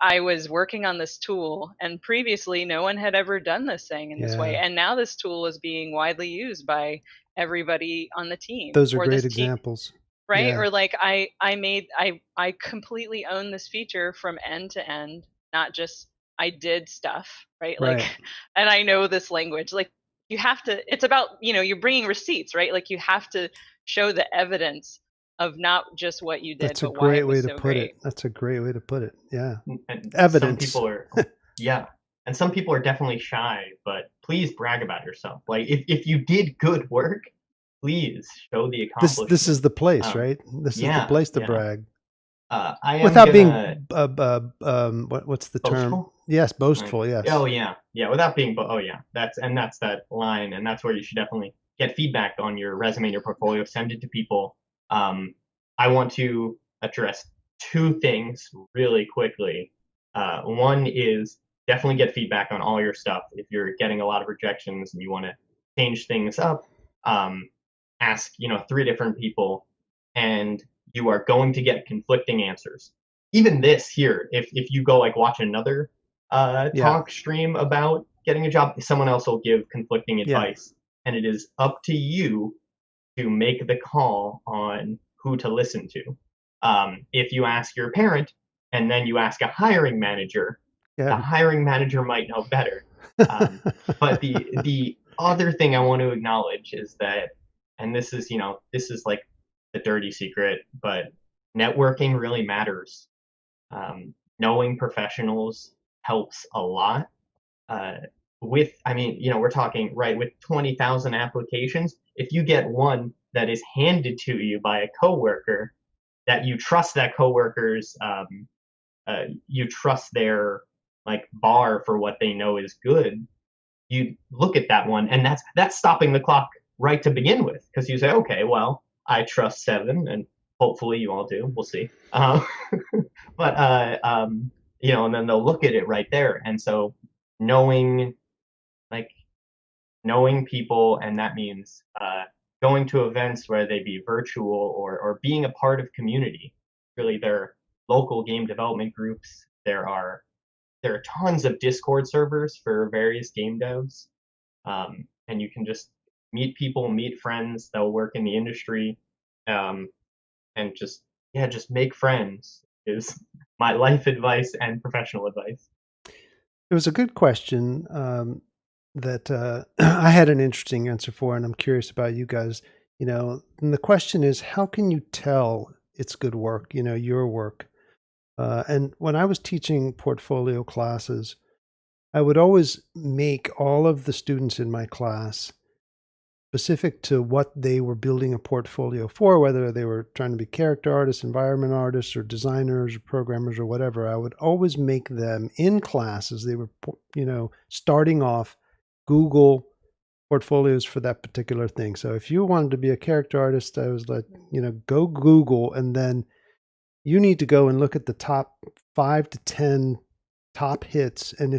I was working on this tool, and previously no one had ever done this thing in this way.
Yeah,
And now this tool is being widely used by everybody on the team.
those are
Or
great
this team,
examples.
right?
Yeah,
Or like I completely own this feature from end to end, not just I did stuff, right? Like,
right.
and I know this language. Like, you have to, it's about, you're bringing receipts, right? Like, you have to show the evidence of not just what you did,
That's a
but why
great
it was
way to
so
put it.
great.
That's a great way to put it. Yeah.
And some
Evidence.
people are, yeah, and some people are definitely shy, but please brag about yourself. Like if you did good work, please show the
This is
accomplishment.
the place,
Um,
right? This is the
yeah,
place to
yeah.
brag
I am
without being
gonna
what's the term?
boastful.
Yes,
Like,
boastful.
oh
Yes.
yeah, yeah, without being, but oh yeah, that's that line, and that's where you should definitely get feedback on your resume and your portfolio. Send it to people. I want to address two things really quickly. One is definitely get feedback on all your stuff. If you're getting a lot of rejections and you want to change things up, um, ask three different people, and you are going to get conflicting answers. Even this here, if you go like watch another
Yeah.
talk stream about getting a job, someone else will give conflicting
Yeah.
advice, and it is up to you to make the call on who to listen to. If you ask your parent and then you ask a hiring manager, the
Yeah.
hiring manager might know better. But the other thing I want to acknowledge is that, and this is like the dirty secret, but networking really matters. Knowing professionals helps a lot. Uh, I mean, we're talking, right, with 20,000 applications, if you get one that is handed to you by a coworker, that you trust that coworker's, you trust their like bar for what they know is good, you look at that one, and that's stopping the clock right to begin with, because you say, okay, well, I trust Seven, and hopefully you all do. We'll see. But and then they'll look at it right there, and so knowing like knowing people, and that means going to events, whether they be virtual or being a part of community. Really, there are local game development groups. There are tons of Discord servers for various game devs, and you can just meet people, meet friends that will work in the industry, um, and just make friends is my life advice and professional advice.
It was a good question that I had an interesting answer for, and I'm curious about you guys. And the question is, how can you tell it's good work? Your work. And when I was teaching portfolio classes, I would always make all of the students in my class specific to what they were building a portfolio for, whether they were trying to be character artists, environment artists, or designers, or programmers, or whatever. I would always make them in classes. They were, starting off, Google portfolios for that particular thing. So if you wanted to be a character artist, I was like, go Google, and then you need to go and look at the top 5 to 10 top hits. And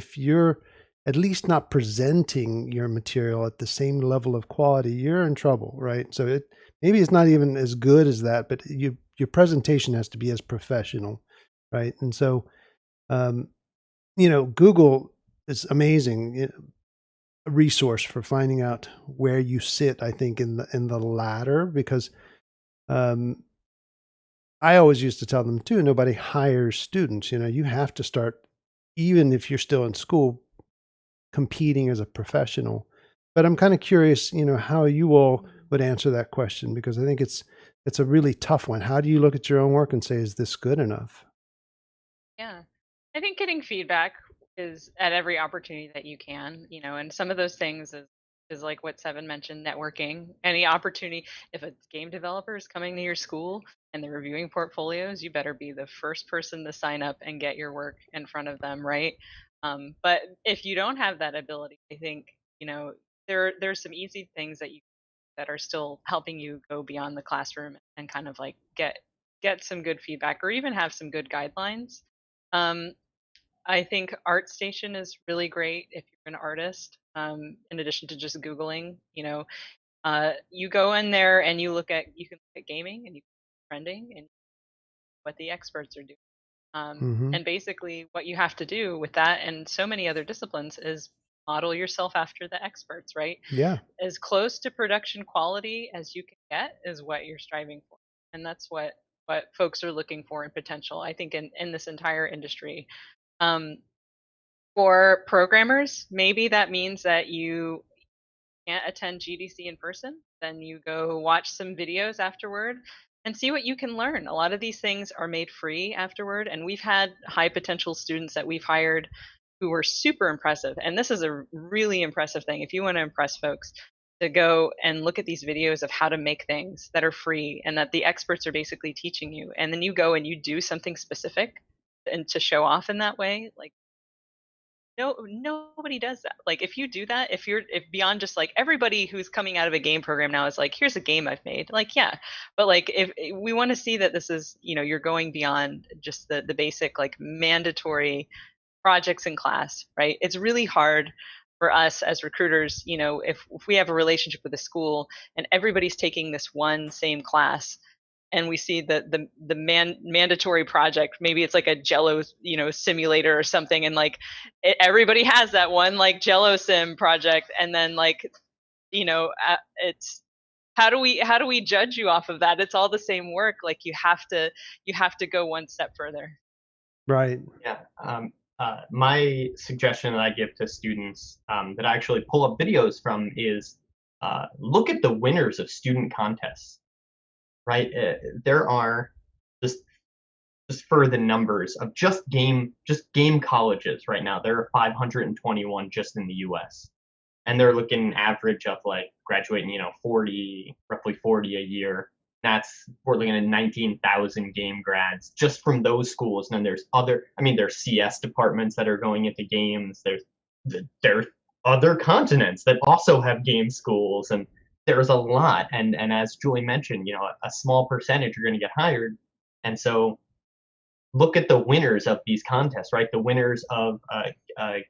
at least not presenting your material at the same level of quality, you're in trouble, right? So maybe it's not even as good as that, but your presentation has to be as professional, right? And so, Google is amazing. A resource for finding out where you sit, I think, in the ladder, because I always used to tell them too, nobody hires students. You have to start, even if you're still in school, competing as a professional. But I'm kind of curious, how you all would answer that question, because I think it's a really tough one. How do you look at your own work and say, is this good enough?
Yeah. I think getting feedback is at every opportunity that you can, and some of those things is like what Seven mentioned, networking. Any opportunity, if a game developer is coming to your school and they're reviewing portfolios, you better be the first person to sign up and get your work in front of them, right? But if you don't have that ability, I think, there's some easy things that are still helping you go beyond the classroom and kind of like get some good feedback or even have some good guidelines. um, I think ArtStation is really great if you're an artist. In addition to just Googling, you go in there and you can look at gaming and you can look at trending and what the experts are doing.
Hmm.
And basically, what you have to do with that and so many other disciplines is model yourself after the experts, right?
Yeah.
As close to production quality as you can get is what you're striving for, and that's what folks are looking for in potential. I think in this entire industry. Um, For programmers, maybe that means that you can't attend GDC in person. Then you go watch some videos afterward and see what you can learn. A lot of these things are made free afterward, and we've had high potential students that we've hired who were super impressive. And this is a really impressive thing. If you want to impress folks, to go and look at these videos of how to make things that are free and that the experts are basically teaching you. And then you go and you do something specific and to show off in that way, like nobody does that. Like if you do that, if beyond just like everybody who's coming out of a game program now is like, here's a game I've made. Like, yeah. But like if we want to see that this is, you're going beyond just the basic like mandatory projects in class, right? It's really hard for us as recruiters, if we have a relationship with a school and everybody's taking this one same class, and we see the mandatory project, maybe it's like a Jello simulator or something, and like everybody has that one like Jello sim project, and then like it's how do we judge you off of that? It's all the same work. Like you have to go one step further.
Right.
Yeah. My suggestion that I give to students that I actually pull up videos from is look at the winners of student contests. Right? There are just for the numbers of just game colleges right now. There are 521 just in the U.S. and they're looking average of like graduating, 40, roughly 40 a year. We're looking at 19,000 game grads just from those schools. And then there's CS departments that are going into games. There's other continents that also have game schools, and there's a lot. And as Julie mentioned, a small percentage are going to get hired. And so look at the winners of these contests, right? The winners of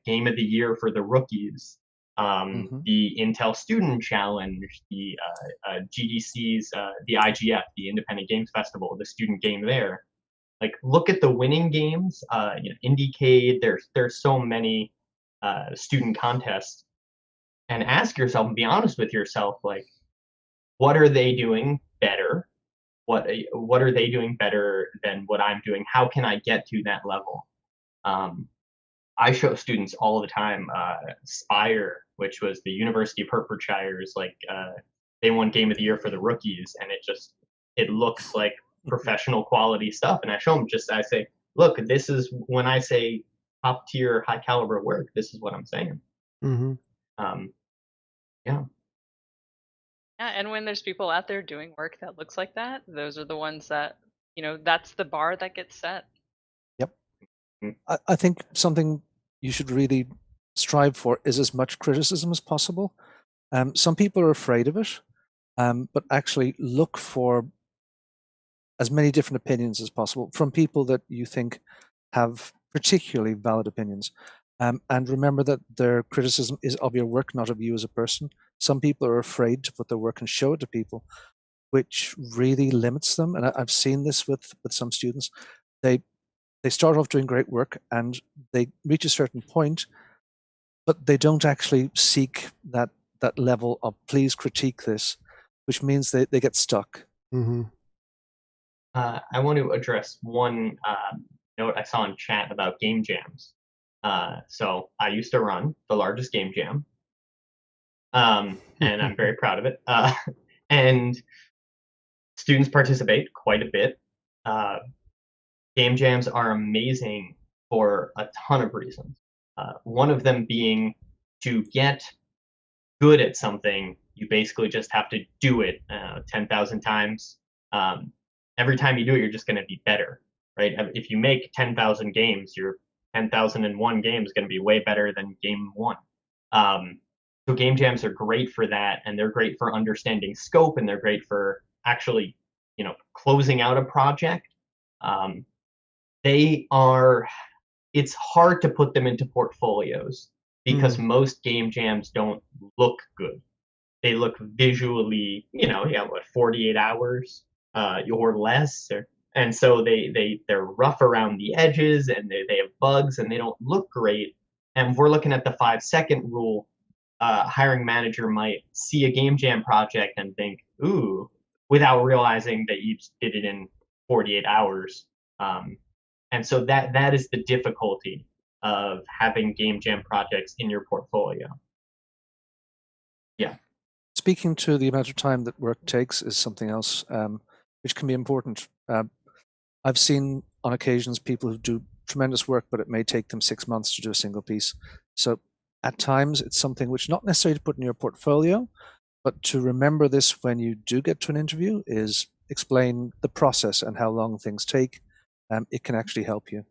Game of the Year for the rookies, the Intel Student Challenge, the GDC's, the IGF, the Independent Games Festival, the student game there. Like, look at the winning games. IndieCade. There's so many student contests, and ask yourself and be honest with yourself, like, what are they doing better? What are they doing better than what I'm doing? How can I get to that level? I show students all the time Spire, which was the University of Hertfordshire's, like they won Game of the Year for the rookies, and it looks like professional quality stuff. And I say, look, this is when I say top tier, high caliber work. This is what I'm saying.
Mm-hmm.
Yeah.
Yeah, and when there's people out there doing work that looks like that, those are the ones that, that's the bar that gets set.
Yep. I think something you should really strive for is as much criticism as possible. Some people are afraid of it, but actually look for as many different opinions as possible from people that you think have particularly valid opinions. And remember that their criticism is of your work, not of you as a person. Some people are afraid to put their work and show it to people, which really limits them. And I've seen this with some students. They start off doing great work and they reach a certain point, but they don't actually seek that level of please critique this, which means they get stuck.
Mm-hmm.
I want to address one note I saw in chat about game jams. So I used to run the largest game jam, and I'm very proud of it. And students participate quite a bit. Game jams are amazing for a ton of reasons. One of them being to get good at something, you basically just have to do it 10,000 times. Every time you do it, you're just going to be better, right? If you make 10,000 games, your 10,001 game is going to be way better than game one. So game jams are great for that, and they're great for understanding scope, and they're great for actually, closing out a project. It's hard to put them into portfolios because most game jams don't look good. They look visually, 48 hours or less, and so they're rough around the edges, and they have bugs, and they don't look great. And if we're looking at the 5-second rule, hiring manager might see a game jam project and think, ooh, without realizing that you did it in 48 hours. And so that is the difficulty of having game jam projects in your portfolio. Yeah.
Speaking to the amount of time that work takes is something else which can be important. I've seen on occasions people who do tremendous work, but it may take them 6 months to do a single piece. So at times it's something which not necessarily to put in your portfolio, but to remember this when you do get to an interview is explain the process and how long things take. It can actually help you.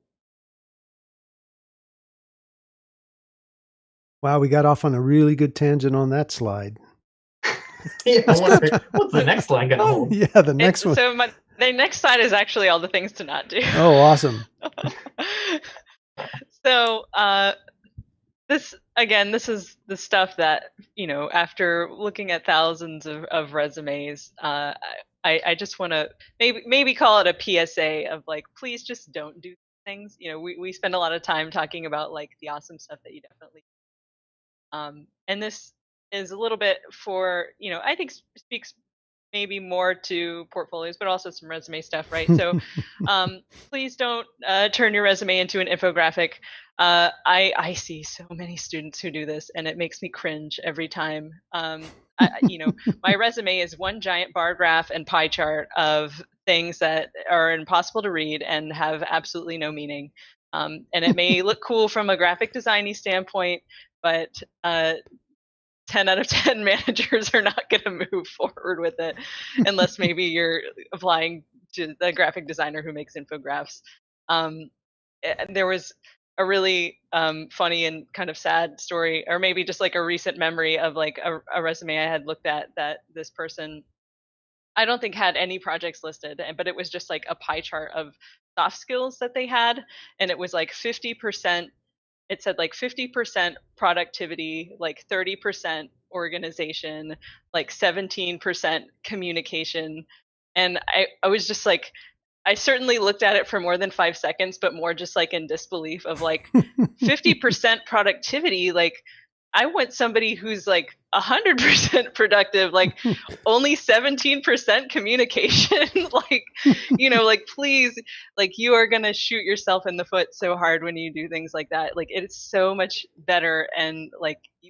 Wow, we got off on a really good tangent on that slide.
Yeah, I wonder what's the next slide gonna hold.
Yeah, the next one.
So the next slide is actually all the things to not do.
Oh, awesome.
So this is the stuff that, after looking at thousands of resumes, I just want to maybe call it a PSA of like, please just don't do things. We spend a lot of time talking about like the awesome stuff that you definitely and this is a little bit for, I think speaks maybe more to portfolios, but also some resume stuff, right? So please don't turn your resume into an infographic. I see so many students who do this, and it makes me cringe every time. My resume is one giant bar graph and pie chart of things that are impossible to read and have absolutely no meaning. And it may look cool from a graphic designy standpoint, but 10 out of 10 managers are not going to move forward with it unless maybe you're applying to the graphic designer who makes infographics. There was a really funny and kind of sad story, or maybe just like a recent memory of like a resume I had looked at that this person, I don't think had any projects listed, but it was just like a pie chart of soft skills that they had, and it was like 50%. It said like 50% productivity, like 30% organization, like 17% communication. And I was just like, I certainly looked at it for more than 5 seconds, but more just like in disbelief of like 50% productivity. Like, I want somebody who's like 100% productive, like only 17% communication. Like, like please, like you are going to shoot yourself in the foot so hard when you do things like that. Like it's so much better. And like you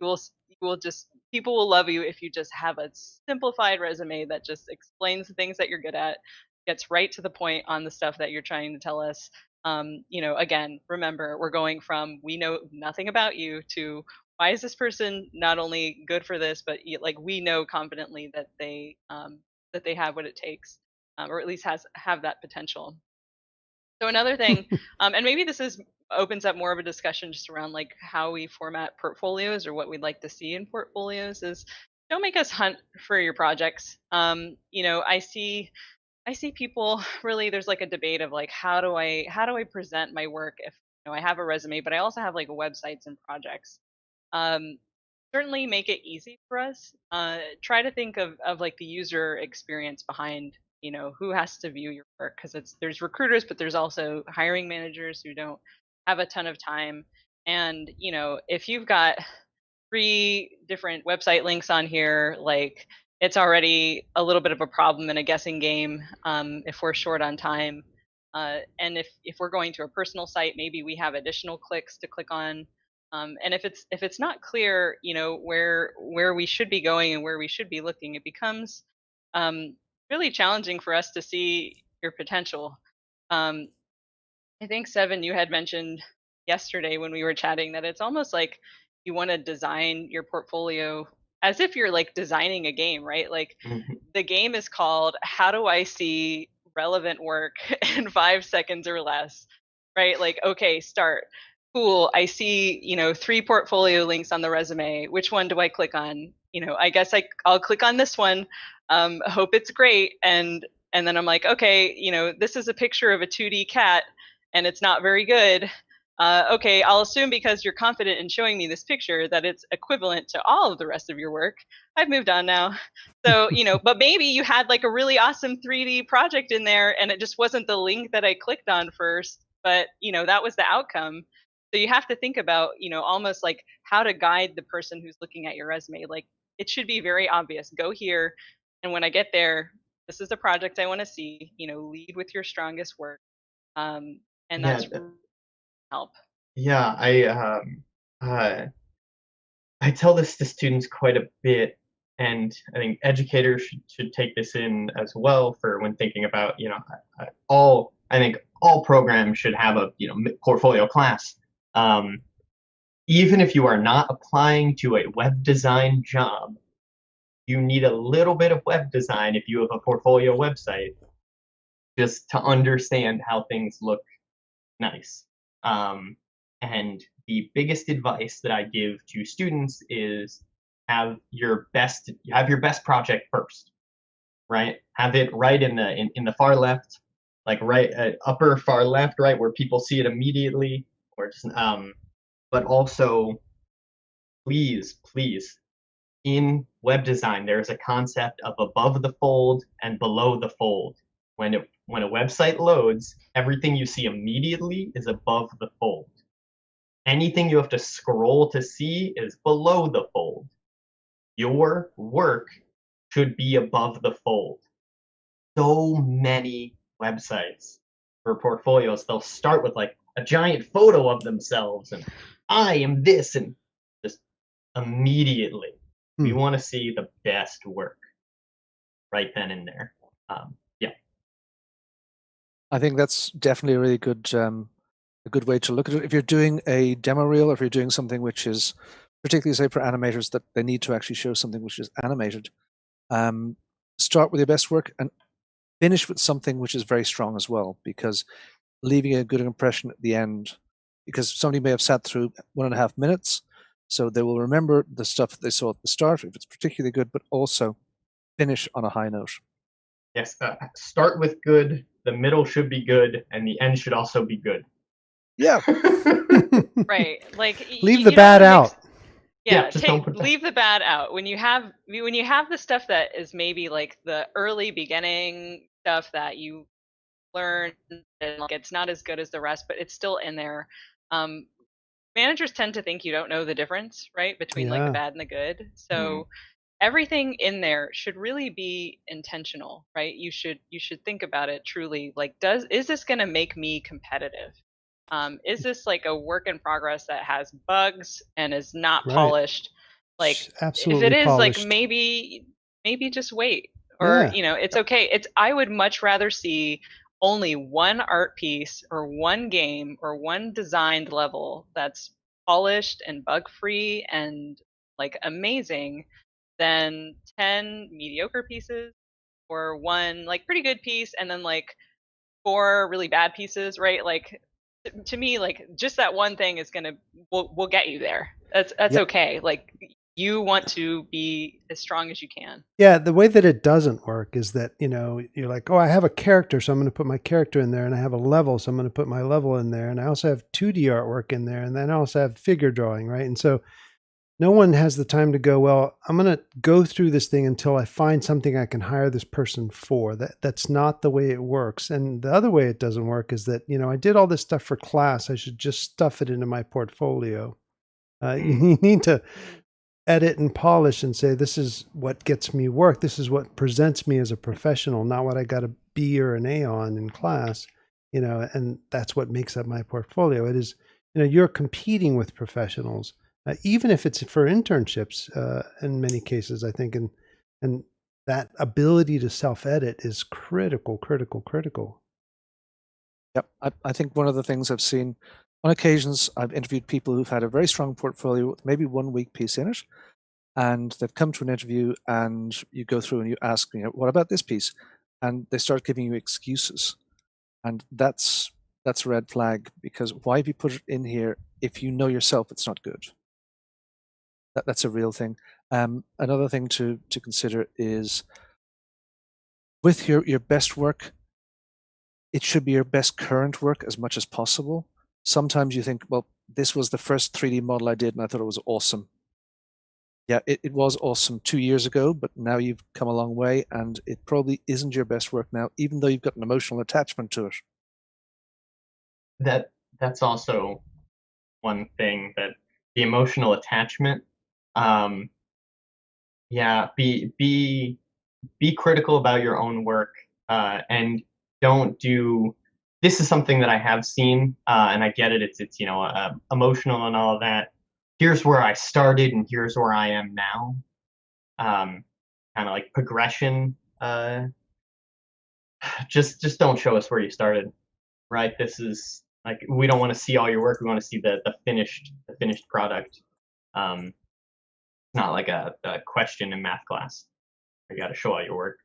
will just, people will love you if you just have a simplified resume that just explains the things that you're good at, gets right to the point on the stuff that you're trying to tell us. Again, remember, we're going from we know nothing about you to why is this person not only good for this, but like we know confidently that they have what it takes, or at least have that potential. So another thing, and maybe this opens up more of a discussion just around like how we format portfolios or what we'd like to see in portfolios is don't make us hunt for your projects. I see people really, there's like a debate of like how do I present my work if I have a resume, but I also have like websites and projects. Um, Certainly make it easy for us. Try to think of like the user experience behind, who has to view your work, because there's recruiters, but there's also hiring managers who don't have a ton of time. And if you've got 3 different website links on here, like it's already a little bit of a problem and a guessing game, if we're short on time. And if we're going to a personal site, maybe we have additional clicks to click on. And if it's not clear, where we should be going and where we should be looking, it becomes really challenging for us to see your potential. Um, I think Seven, you had mentioned yesterday when we were chatting that it's almost like you want to design your portfolio as if you're like designing a game, right? Like
Mhm.
the game is called How Do I See Relevant Work in 5 seconds or less, right? Like, okay, start. Cool. I see, 3 portfolio links on the resume. Which one do I click on? I guess I'll click on this one. Hope it's great. And then I'm like, okay, this is a picture of a 2D cat and it's not very good. Okay, I'll assume because you're confident in showing me this picture that it's equivalent to all of the rest of your work. I've moved on now. So, but maybe you had like a really awesome 3D project in there and it just wasn't the link that I clicked on first, but, that was the outcome. So you have to think about, almost like how to guide the person who's looking at your resume. Like it should be very obvious. Go here. And when I get there, this is the project I want to see, lead with your strongest work. And
Yeah,
that's help.
yeah. Uh, I tell this to students quite a bit, and I think educators should take this in as well for when thinking about, all. I think all programs should have a portfolio class. Um, Even if you are not applying to a web design job, you need a little bit of web design if you have a portfolio website, just to understand how things look nice. Um, and the biggest advice that I give to students is have your best project first, right? Have it right in the far left, like right upper far left, right where people see it immediately, or just but also please, in web design, there's a concept of above the fold and below the fold. When a website loads, everything you see immediately is above the fold. Anything you have to scroll to see is below the fold. Your work should be above the fold. So many websites for portfolios, they'll start with like a giant photo of themselves and I am this, and just immediately we want to see the best work right then and there. Yeah.
I think that's definitely a really good a good way to look at it. If you're doing a demo reel, or if you're doing something which is particularly, say, for animators, that they need to actually show something which is animated, start with your best work and finish with something which is very strong as well, because leaving a good impression at the end, because somebody may have sat through 1.5 minutes, so they will remember the stuff that they saw at the start if it's particularly good, but also finish on a high note.
Yes. Start with good. The middle should be good, and the end should also be good.
Yeah.
Right. Like
Leave
you
the
don't
bad
wanna mix.
out.
Yeah,
Just don't put that.
leave the bad out. When you have the stuff that is maybe like the early beginning stuff that you learn and like it's not as good as the rest, but it's still in there. Um, Managers tend to think you don't know the difference, right, between like the
Yeah.
bad and the good. So everything in there should really be intentional, right? You should think about it truly. Like, is this going to make me competitive? Is this like a work in progress that has bugs and is not
Right.
polished? Like, if it
Absolutely
is, like
polished.
maybe just wait, or
Yeah.
it's okay. I would much rather see only one art piece or one game or one designed level that's polished and bug free and like amazing than 10 mediocre pieces or one like pretty good piece and then like 4 really bad pieces, right? Like to me, like just that one thing is gonna will get you there. That's
Yep.
okay. Like you want to be as strong as you can.
Yeah, the way that it doesn't work is that, you're like, oh, I have a character, so I'm going to put my character in there, and I have a level, so I'm going to put my level in there, and I also have 2D artwork in there, and then I also have figure drawing, right? And so no one has the time to go, well, I'm going to go through this thing until I find something I can hire this person for. That's not the way it works. And the other way it doesn't work is that, I did all this stuff for class. I should just stuff it into my portfolio. You need to edit and polish and say, this is what gets me work. This is what presents me as a professional, not what I got a B or an A on in class, and that's what makes up my portfolio. It is, you're competing with professionals. Even if it's for internships, in many cases, I think, and that ability to self-edit is critical.
Yep. I think one of the things I've seen on occasions, I've interviewed people who've had a very strong portfolio with maybe one weak piece in it, and they've come to an interview, and you go through and you ask, what about this piece? And they start giving you excuses, and that's a red flag, because why have you put it in here if you know yourself it's not good? That's a real thing. Another thing to consider is with your best work, it should be your best current work as much as possible. Sometimes you think, well, this was the first 3D model I did and I thought it was awesome. Yeah, it was awesome 2 years ago, but now you've come a long way, and it probably isn't your best work now, even though you've got an emotional attachment to it.
That's also one thing, that the emotional attachment. Yeah, be critical about your own work, and don't do. This is something that I have seen, and I get it. It's emotional and all of that. Here's where I started, and here's where I am now. Kind of like progression. Just don't show us where you started, right? This is like, we don't want to see all your work. We want to see the finished product. It's not like a question in math class. You got to show all your work.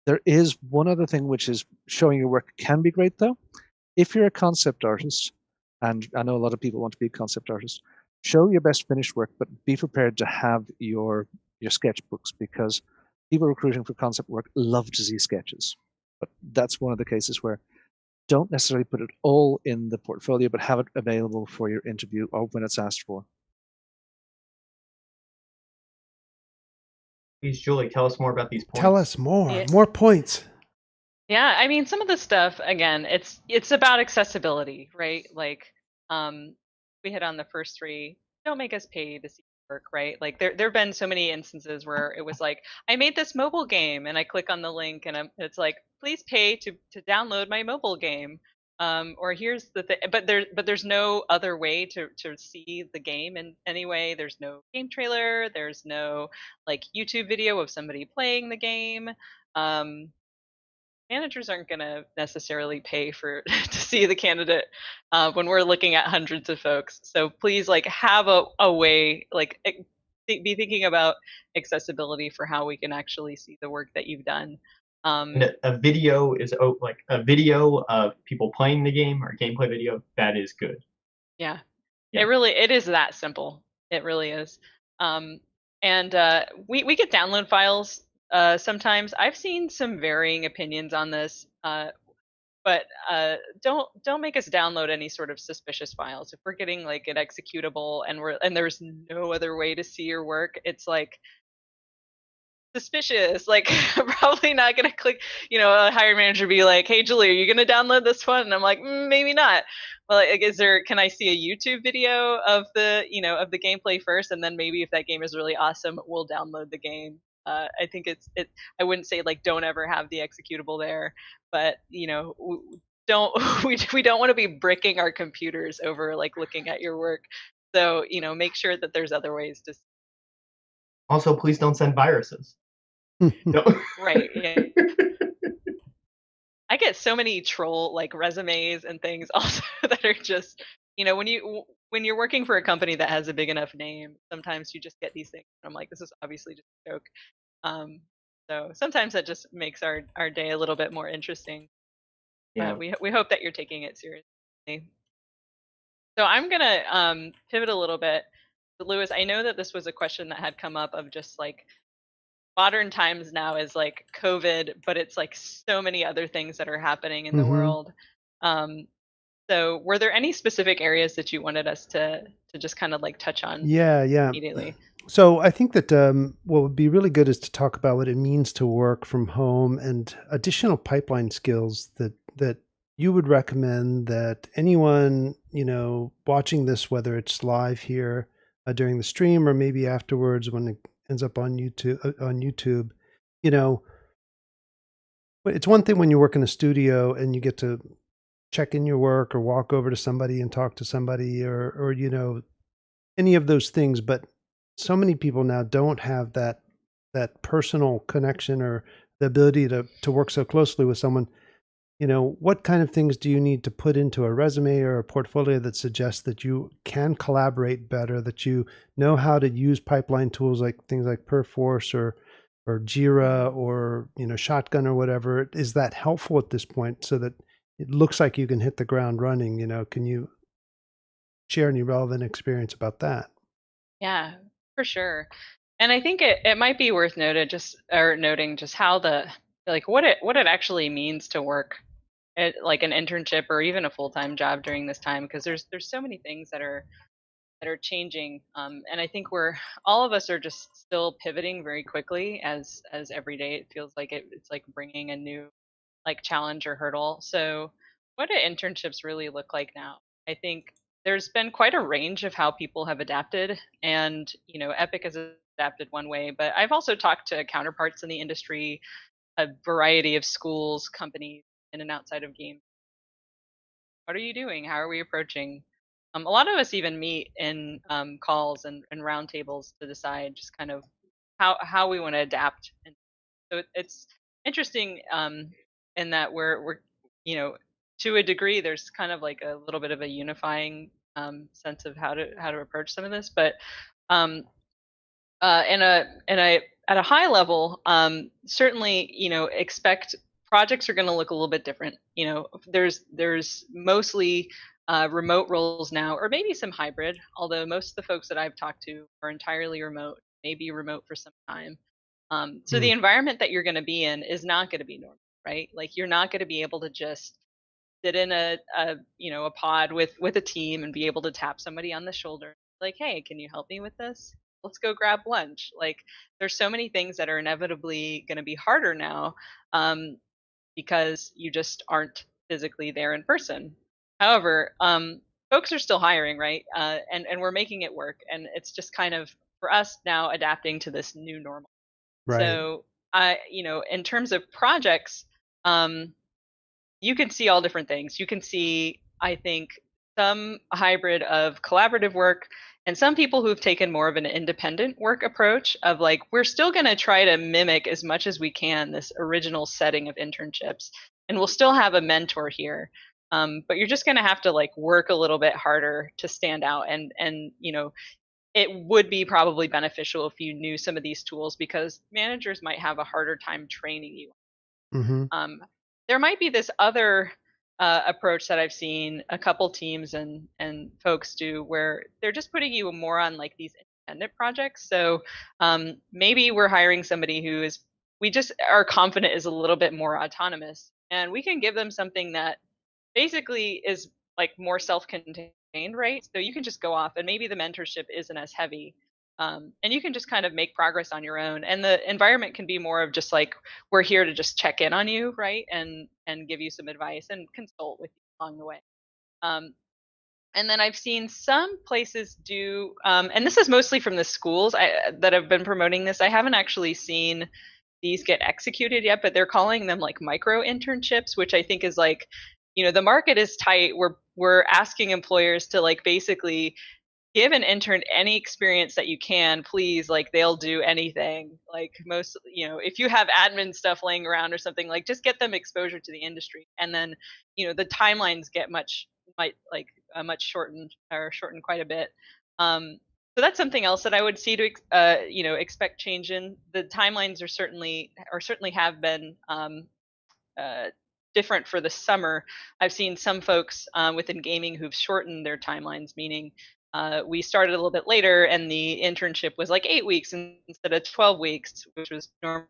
There is one other thing, which is showing your work can be great, though. If you're a concept artist, and I know a lot of people want to be a concept artist, show your best finished work, but be prepared to have your sketchbooks, because people recruiting for concept work love to see sketches. But that's one of the cases where don't necessarily put it all in the portfolio, but have it available for your interview or when it's asked for.
Please, Julie, tell us more about these points.
Tell us more.
Yeah.
More points.
Yeah, I mean, some of the stuff, again, it's about accessibility, right? Like, we hit on the first three. Don't make us pay to see work, right? Like, there have been so many instances where it was like, I made this mobile game, and I click on the link, and it's like, please pay to download my mobile game. Or here's the thing, but there's no other way to see the game in any way. There's no game trailer. There's no like YouTube video of somebody playing the game. Managers aren't going to necessarily pay for to see the candidate when we're looking at hundreds of folks. So please, like, have a way, like, be thinking about accessibility for how we can actually see the work that you've done.
And a video is like a video of people playing the game, or a gameplay video. That is good.
Yeah.
Yeah.
It is that simple. It really is. And we get download files sometimes. I've seen some varying opinions on this, but don't make us download any sort of suspicious files. If we're getting like an executable and there's no other way to see your work, it's like suspicious. Like, I'm probably not gonna click. A hiring manager be like, "Hey, Julie, are you gonna download this one?" And I'm like, maybe not. Well, like, can I see a YouTube video of the of the gameplay first, and then maybe if that game is really awesome, we'll download the game. I think I wouldn't say like don't ever have the executable there, but don't we don't want to be bricking our computers over like looking at your work. So make sure that there's other ways to.
Also, please don't send viruses.
Right. Yeah. I get so many troll like resumes and things also that are just, when you're working for a company that has a big enough name, sometimes you just get these things. I'm like, this is obviously just a joke. So sometimes that just makes our day a little bit more interesting.
Yeah.
But we hope that you're taking it seriously. So I'm gonna pivot a little bit. Lewis, I know that this was a question that had come up of just like modern times now is like COVID, but it's like so many other things that are happening in the world. Um, so were there any specific areas that you wanted us to just kind of like touch on
Yeah, yeah.
immediately?
So I think that what would be really good is to talk about what it means to work from home and additional pipeline skills that you would recommend that anyone, watching this, whether it's live here during the stream or maybe afterwards when it ends up on YouTube, you know, but it's one thing when you work in a studio and you get to check in your work or walk over to somebody and talk to somebody or any of those things, but so many people now don't have that personal connection or the ability to work so closely with someone. What kind of things do you need to put into a resume or a portfolio that suggests that you can collaborate better, that you know how to use pipeline tools like things like Perforce or Jira or Shotgun or whatever? Is that helpful at this point so that it looks like you can hit the ground running? Can you share any relevant experience about that?
Yeah, for sure. And I think it might be worth noting just how what it actually means to work at like an internship or even a full-time job during this time, because there's so many things that are changing, and I think we're all of us are just still pivoting very quickly as every day it feels like it's like bringing a new like challenge or hurdle. So what do internships really look like now? I think there's been quite a range of how people have adapted, and Epic has adapted one way, but I've also talked to counterparts in the industry, a variety of schools, companies in and outside of games. What are you doing? How are we approaching? A lot of us even meet in calls and roundtables to decide just kind of how we want to adapt. And so it's interesting, in that we're you know to a degree there's kind of like a little bit of a unifying sense of how to approach some of this, but um, in a at a high level, certainly, expect projects are going to look a little bit different. There's mostly remote roles now, or maybe some hybrid. Although most of the folks that I've talked to are entirely remote, maybe remote for some time. So the
Mm.
environment that you're going to be in is not going to be normal, right? Like you're not going to be able to just sit in a pod with a team and be able to tap somebody on the shoulder like, hey, can you help me with this? Let's go grab lunch. Like there's so many things that are inevitably going to be harder now, um, because you just aren't physically there in person. However, folks are still hiring, right? And we're making it work, and it's just kind of for us now adapting to this new normal.
Right.
So in terms of projects, um, you can see all different things. You can see, I think, some hybrid of collaborative work and some people who've taken more of an independent work approach of like, we're still going to try to mimic as much as we can this original setting of internships. And we'll still have a mentor here. But you're just going to have to like work a little bit harder to stand out. And it would be probably beneficial if you knew some of these tools because managers might have a harder time training you.
Hmm.
There might be this other approach that I've seen a couple teams and folks do where they're just putting you more on like these independent projects. So maybe we're hiring somebody who is we just are confident is a little bit more autonomous, and we can give them something that basically is like more self-contained, right? So you can just go off and maybe the mentorship isn't as heavy. And you can just kind of make progress on your own, and the environment can be more of just like we're here to just check in on you, right, and give you some advice and consult with you along the way. um, and then I've seen some places do, and this is mostly from the schools that have been promoting this. I haven't actually seen these get executed yet, but they're calling them like micro internships, which I think is like, the market is tight. We're asking employers to like basically give an intern any experience that you can, please. Like they'll do anything. Like most, if you have admin stuff laying around or something, like just get them exposure to the industry, and then the timelines get much shortened or shortened quite a bit. So that's something else that I would see to expect change in. The timelines are certainly have been uh, different for the summer. I've seen some folks within gaming who've shortened their timelines, meaning we started a little bit later, and the internship was like 8 weeks instead of 12 weeks, which was normally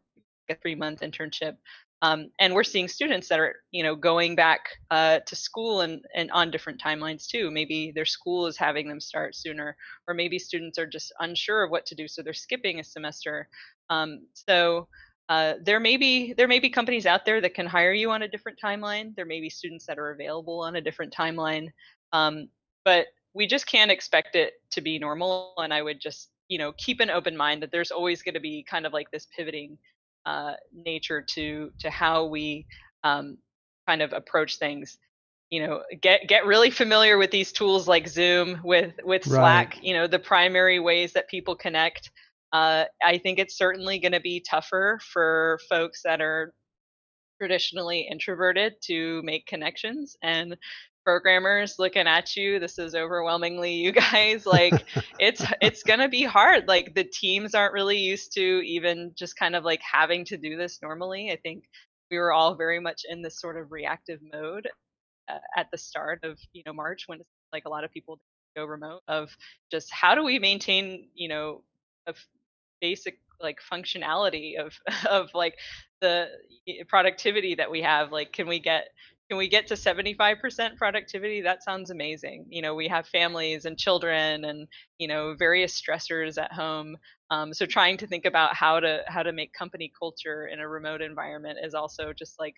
a 3-month internship. And we're seeing students that are, going back to school and on different timelines too. Maybe their school is having them start sooner, or maybe students are just unsure of what to do, so they're skipping a semester. So there may be companies out there that can hire you on a different timeline. There may be students that are available on a different timeline, but we just can't expect it to be normal. And I would just keep an open mind that there's always going to be kind of like this pivoting nature to how we kind of approach things. Get really familiar with these tools like Zoom, with Slack.
Right.
The primary ways that people connect. I think it's certainly going to be tougher for folks that are traditionally introverted to make connections, and programmers looking at you, this is overwhelmingly you guys. Like, it's going to be hard. Like, the teams aren't really used to even just kind of like having to do this normally. I think we were all very much in this sort of reactive mode at the start of March, when it's like a lot of people go remote, of just how do we maintain a basic like functionality of of like the productivity that we have. Like, can we get to 75% productivity? That sounds amazing. We have families and children and various stressors at home. So trying to think about how to make company culture in a remote environment is also just like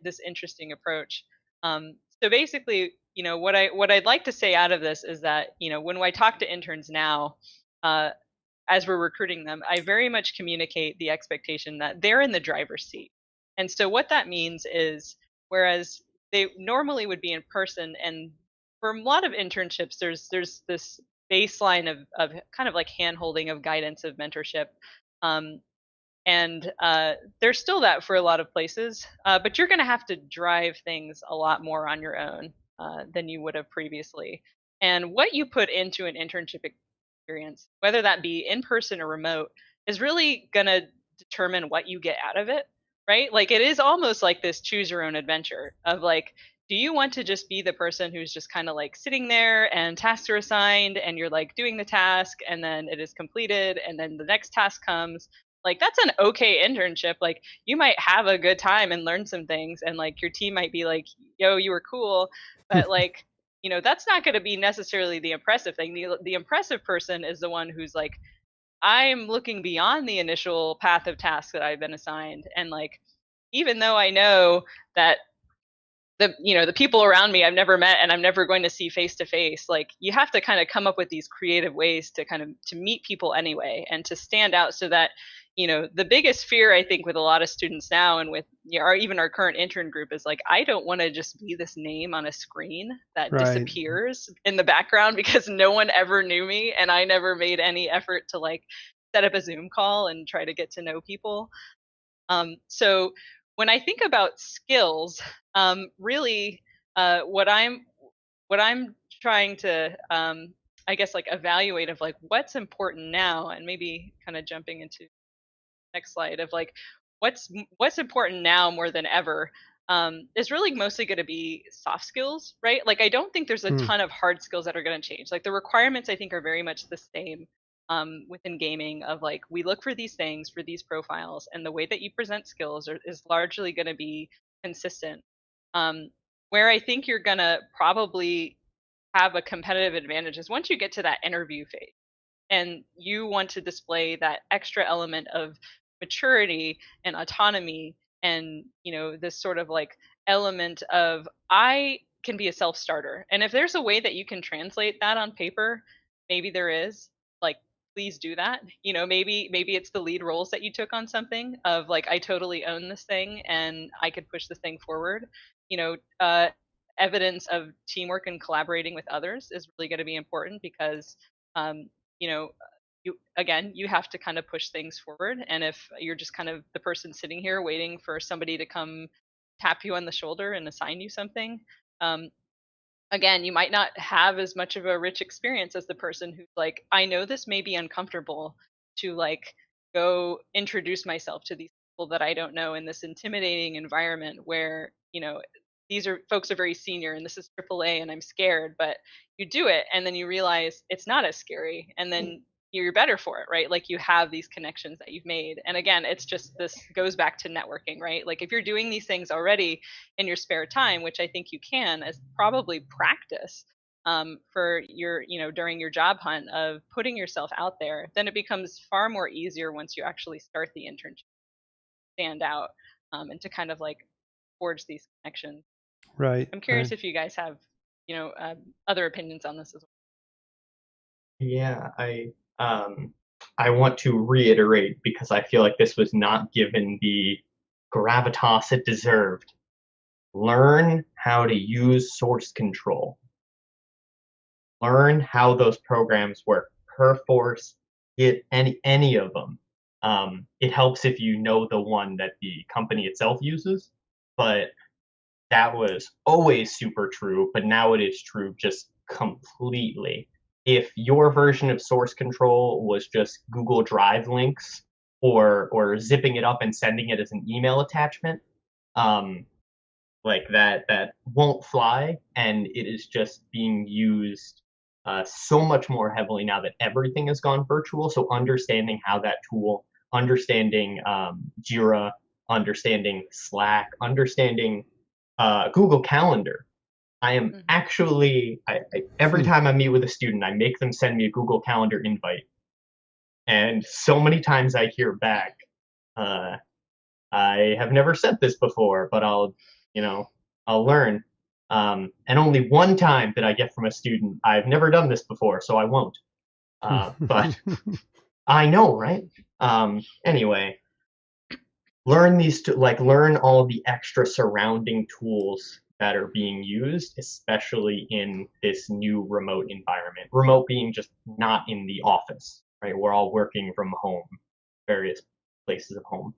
this interesting approach. So basically, what I'd like to say out of this is that when I talk to interns now, uh, as we're recruiting them, I very much communicate the expectation that they're in the driver's seat. And so what that means is, whereas they normally would be in person, and for a lot of internships, there's this baseline of kind of like hand holding, of guidance, of mentorship. Um, and there's still that for a lot of places, but you're going to have to drive things a lot more on your own than you would have previously. And what you put into an internship experience, whether that be in person or remote, is really going to determine what you get out of it, right? Like, it is almost like this choose your own adventure of like, do you want to just be the person who's just kind of like sitting there and tasks are assigned and you're like doing the task and then it is completed and then the next task comes? Like, that's an okay internship. Like, you might have a good time and learn some things, and like your team might be like, yo, you were cool. But like, that's not going to be necessarily the impressive thing. The impressive person is the one who's like, I'm looking beyond the initial path of tasks that I've been assigned, and like, even though I know that the people around me I've never met and I'm never going to see face to face, like, you have to kind of come up with these creative ways to kind of to meet people anyway and to stand out, so that the biggest fear, I think, with a lot of students now, and with even our current intern group, is like, I don't want to just be this name on a screen that
Right.
disappears in the background because no one ever knew me and I never made any effort to like set up a Zoom call and try to get to know people. So when I think about skills, really, what I'm trying to, I guess, like, evaluate of like what's important now, and maybe kind of jumping into next slide of like what's important now more than ever, is really mostly going to be soft skills, right? Like, I don't think there's a
Hmm.
ton of hard skills that are going to change. Like, the requirements, I think, are very much the same within gaming, of like, we look for these things for these profiles, and the way that you present skills is largely going to be consistent. um, where I think you're going to probably have a competitive advantage is once you get to that interview phase and you want to display that extra element of maturity and autonomy, and this sort of like element of, I can be a self-starter. And if there's a way that you can translate that on paper, maybe there is, like, please do that. Maybe it's the lead roles that you took on something of like, I totally own this thing and I could push this thing forward. you know uh, Evidence of teamwork and collaborating with others is really going to be important, because um, you know you have to kind of push things forward. And if you're just kind of the person sitting here waiting for somebody to come tap you on the shoulder and assign you something, um, again, you might not have as much of a rich experience as the person who's like, I know this may be uncomfortable to like go introduce myself to these people that I don't know in this intimidating environment where these folks are very senior and this is AAA and I'm scared, but you do it and then you realize it's not as scary, and then you're better for it, right? Like you have these connections that you've made. And again, it's just, this goes back to networking, right? Like if you're doing these things already in your spare time, which I think you can as probably practice for your, during your job hunt of putting yourself out there, then it becomes far more easier once you actually start the internship, stand out, and to kind of like forge these connections.
Right.
I'm curious
Right.
if you guys have, other opinions on this as well.
Yeah, I want to reiterate because I feel like this was not given the gravitas it deserved. Learn how to use source control. Learn how those programs work. Perforce, get any of them. It helps if you know the one that the company itself uses, but that was always super true, but now it is true just completely. If your version of source control was just Google Drive links or zipping it up and sending it as an email attachment, um, like that won't fly, and it is just being used so much more heavily now that everything has gone virtual. So understanding how that tool, understanding Jira, understanding Slack, understanding Google Calendar. I am actually every time I meet with a student, I make them send me a Google Calendar invite, and so many times I hear back, uh, I have never sent this before, but I'll learn. And only one time did I get from a student, I've never done this before, so I won't. But I know, right? Anyway, learn all the extra surrounding tools that are being used, especially in this new remote environment. Remote being just not in the office, right? We're all working from home, various places of home.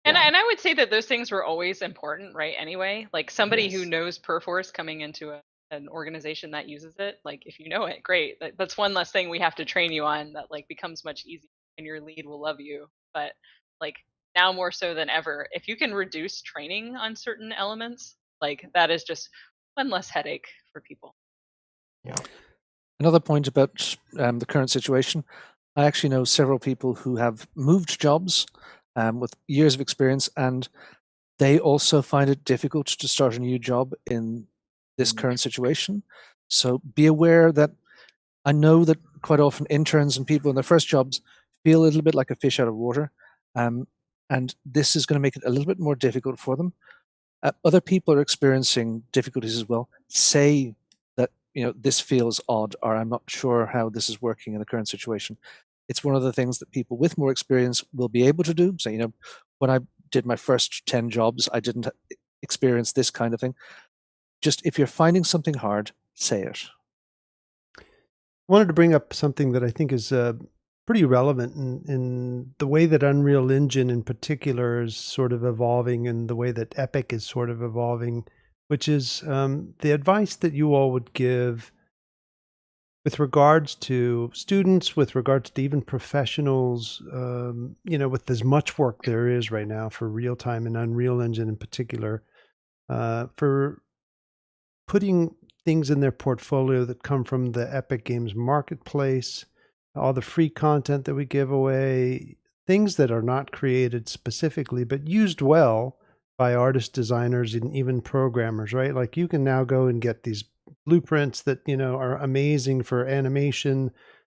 And,
Yeah.
and I would say that those things were always important, right? Anyway, like somebody who
Yes.
knows Perforce coming into an organization that uses it, like if you know it, great. That's one less thing we have to train you on that like becomes much easier, and your lead will love you. But like now more so than ever, if you can reduce training on certain elements, like that is just one less headache for people.
Yeah.
Another point about the current situation, I actually know several people who have moved jobs with years of experience, and they also find it difficult to start a new job in this current situation. So be aware that I know that quite often interns and people in their first jobs feel a little bit like a fish out of water, and this is going to make it a little bit more difficult for them. Other people are experiencing difficulties as well. Say that this feels odd, or I'm not sure how this is working in the current situation. It's one of the things that people with more experience will be able to do. So when I did my first 10 jobs, I didn't experience this kind of thing. Just if you're finding something hard, say it.
I wanted to bring up something that I think is pretty relevant in the way that Unreal Engine in particular is sort of evolving, and the way that Epic is sort of evolving, which is the advice that you all would give with regards to students, with regards to even professionals, with as much work there is right now for real-time and Unreal Engine in particular, for putting things in their portfolio that come from the Epic Games marketplace, all the free content that we give away, things that are not created specifically but used well by artists, designers, and even programmers, right? Like you can now go and get these blueprints that are amazing for animation,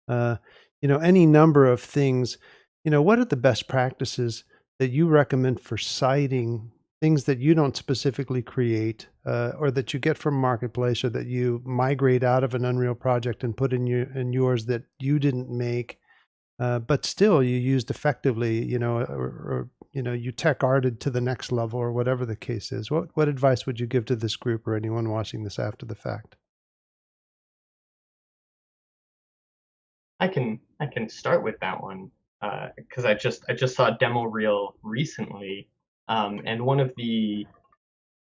any number of things. What are the best practices that you recommend for citing things that you don't specifically create, or that you get from marketplace, or that you migrate out of an Unreal project and put in yours that you didn't make, but still you used effectively, or you tech arted to the next level, or whatever the case is? What advice would you give to this group or anyone watching this after the fact?
I can start with that one because I just saw a demo reel recently, and one of the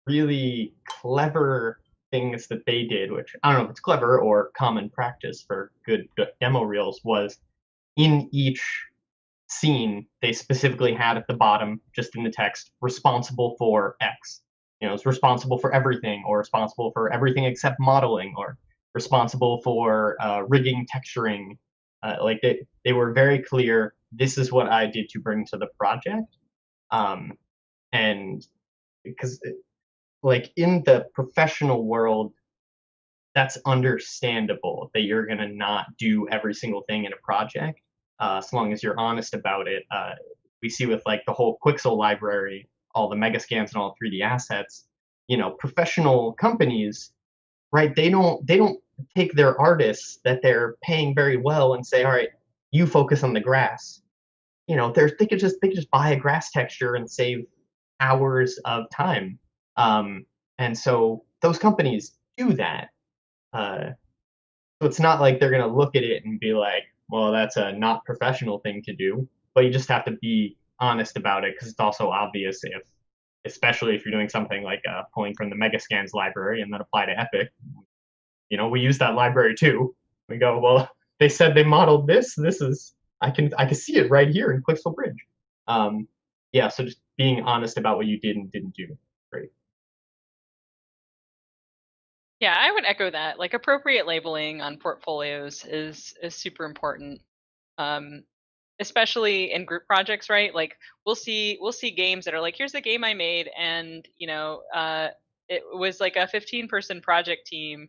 really clever things that they did, which I don't know if it's clever or common practice for good demo reels, was in each scene they specifically had at the bottom, just in the text, responsible for X. is responsible for everything, or responsible for everything except modeling, or responsible for rigging, texturing. Like they were very clear. This is what I did to bring to the project, and because like in the professional world, that's understandable that you're gonna not do every single thing in a project, as long as you're honest about it. We see with like the whole Quixel library, all the mega scans and all 3D assets. Professional companies, right? They don't take their artists that they're paying very well and say, all right, you focus on the grass. They could just buy a grass texture and save hours of time. And so those companies do that. So it's not like they're going to look at it and be like, well, that's a not professional thing to do. But you just have to be honest about it, because it's also obvious especially if you're doing something like pulling from the Megascans library and then apply to Epic. We use that library too. We go, well, they said they modeled this. This is I can see it right here in Quixel Bridge. Yeah, so just being honest about what you did and didn't do. Great.
Yeah, I would echo that. Like appropriate labeling on portfolios is super important. Especially in group projects, right? Like we'll see games that are like, here's the game I made, and it was like a 15-person project team,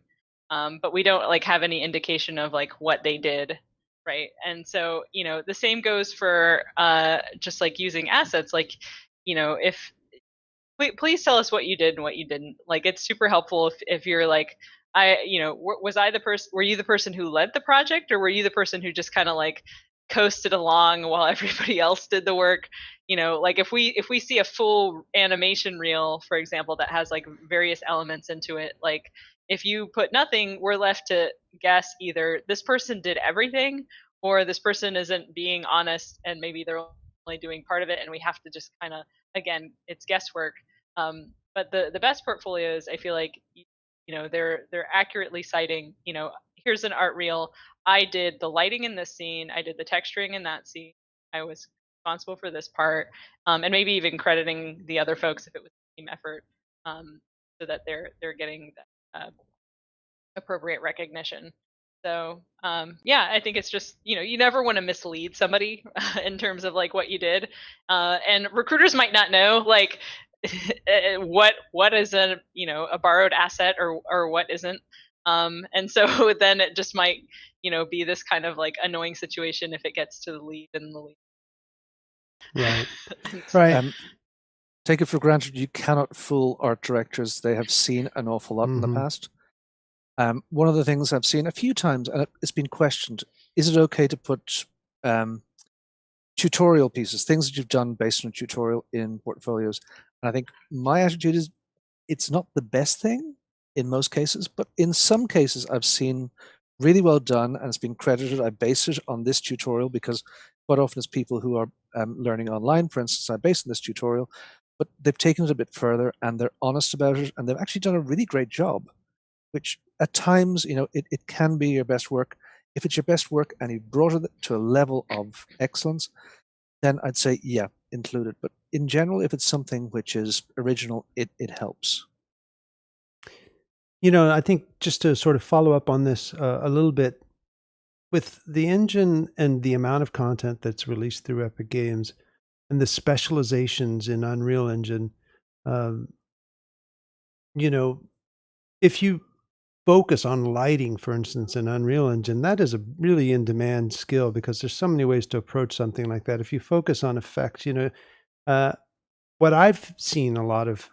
but we don't like have any indication of like what they did, right? And so the same goes for just like using assets. Like if please tell us what you did and what you didn't. Like it's super helpful if you're like, was I the person? Were you the person who led the project, or were you the person who just kind of like coasted along while everybody else did the work? Like if we see a full animation reel, for example, that has like various elements into it, like if you put nothing, we're left to guess either this person did everything, or this person isn't being honest and maybe they're only doing part of it, and we have to just kind of, again, it's guesswork. But the best portfolios, I feel like, they're accurately citing, here's an art reel. I did the lighting in this scene. I did the texturing in that scene. I was responsible for this part, and maybe even crediting the other folks if it was a team effort, so that they're getting that appropriate recognition. So yeah, I think it's just you never want to mislead somebody in terms of like what you did, and recruiters might not know like what is a a borrowed asset or what isn't, and so then it just might be this kind of like annoying situation if it gets to the lead and the lead.
Right. Right.
Take it for granted you cannot fool art directors. They have seen an awful lot in the past. One of the things I've seen a few times, and it's been questioned, is it okay to put tutorial pieces, things that you've done based on a tutorial, in portfolios? And I think my attitude is it's not the best thing in most cases, but in some cases I've seen really well done and it's been credited. I base it on this tutorial because quite often it's people who are learning online, for instance, I base on this tutorial, but they've taken it a bit further and they're honest about it and they've actually done a really great job, which at times, it can be your best work. If it's your best work and you brought it to a level of excellence, then I'd say, yeah, include it. But in general, if it's something which is original, it helps.
I think just to sort of follow up on this a little bit, with the engine and the amount of content that's released through Epic Games and the specializations in Unreal Engine, if you focus on lighting, for instance, in Unreal Engine, that is a really in-demand skill because there's so many ways to approach something like that. If you focus on effects, what I've seen a lot of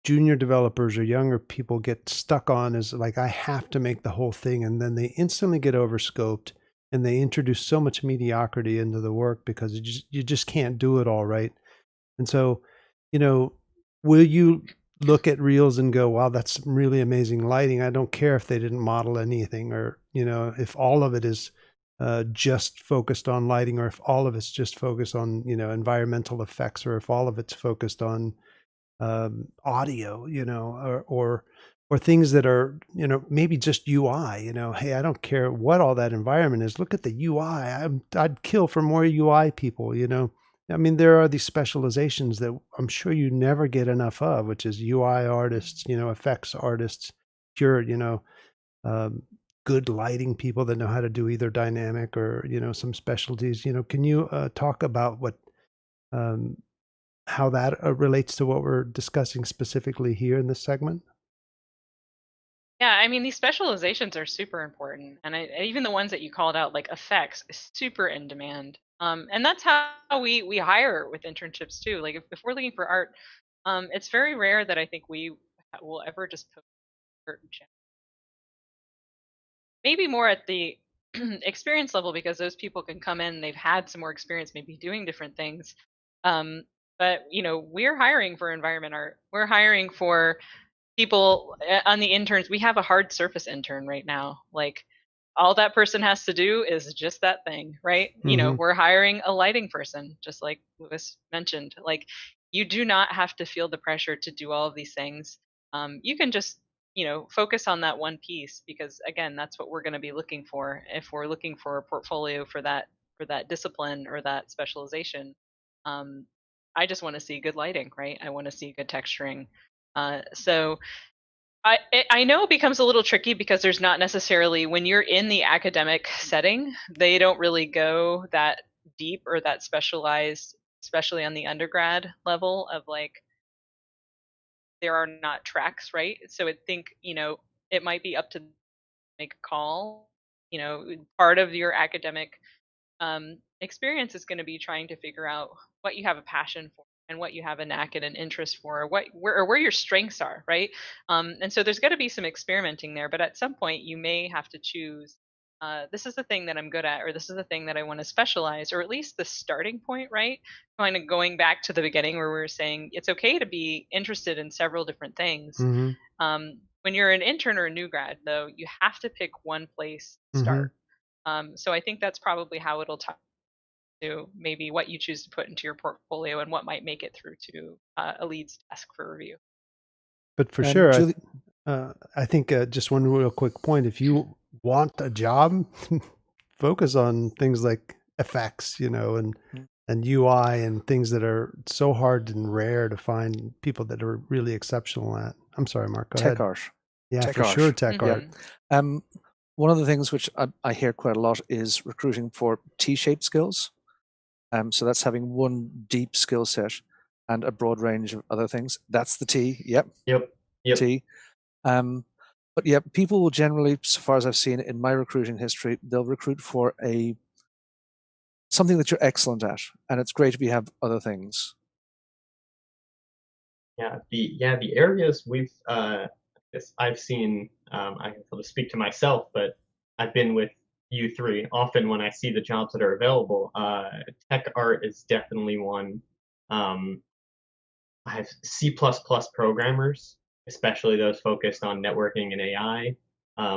junior developers or younger people get stuck on is like, I have to make the whole thing, and then they instantly get overscoped and they introduce so much mediocrity into the work because you just can't do it all right. And so, will you look at reels and go, wow, that's really amazing lighting. I don't care if they didn't model anything, or, if all of it is just focused on lighting, or if all of it's just focused on, environmental effects, or if all of it's focused on audio, or things that are, maybe just UI, hey, I don't care what all that environment is. Look at the UI. I'd kill for more UI people, I mean, there are these specializations that I'm sure you never get enough of, which is UI artists, effects artists, pure, um, good lighting people that know how to do either dynamic or, some specialties. Can you talk about um, how that relates to what we're discussing specifically here in this segment?
Yeah, I mean, these specializations are super important, and even the ones that you called out, like effects, is super in demand. And that's how we hire with internships too. Like if we're looking for art, it's very rare that I think we will ever just post certain channel. Maybe more at the experience level because those people can come in, they've had some more experience, maybe doing different things. Um, but we're hiring for environment art. We're hiring for people on the interns. We have a hard surface intern right now. Like all that person has to do is just that thing, right?
Mm-hmm.
We're hiring a lighting person, just like Lewis mentioned. Like you do not have to feel the pressure to do all of these things. You can just focus on that one piece, because again, that's what we're going to be looking for if we're looking for a portfolio for that discipline or that specialization. um, I just want to see good lighting, right? I want to see good texturing. So I know it becomes a little tricky because there's not necessarily, when you're in the academic setting, they don't really go that deep or that specialized, especially on the undergrad level of like, there are not tracks, right? So I think, it might be up to make a call. Part of your academic experience is going to be trying to figure out what you have a passion for and what you have a knack and an interest for, or where your strengths are, right? And so there's got to be some experimenting there, but at some point you may have to choose. This is the thing that I'm good at, or this is the thing that I want to specialize, or at least the starting point, right? Kind of going back to the beginning where we were saying it's okay to be interested in several different things.
Mm-hmm.
When you're an intern or a new grad, though, you have to pick one place to
Mm-hmm.
start. So I think that's probably how it'll tie to maybe what you choose to put into your portfolio and what might make it through to a lead's desk for review.
But for sure,
Julie,
I think just one real quick point: if you want a job, focus on things like effects,
Mm.
and UI and things that are so hard and rare to find people that are really exceptional at. I'm sorry, Mark. Go
tech
ahead.
art.
Yeah,
Tech
for
art.
sure, tech
Yeah.
art.
One of the things which I hear quite a lot is recruiting for T-shaped skills. So that's having one deep skill set and a broad range of other things. That's the T. Yep.
Yep.
T. But yeah, people will generally, so far as I've seen in my recruiting history, they'll recruit for something that you're excellent at, and it's great if you have other things.
The areas I've seen, I can sort of speak to myself, but I've been with you three. Often when I see the jobs that are available, tech art is definitely one. I have C++ programmers, especially those focused on networking and AI,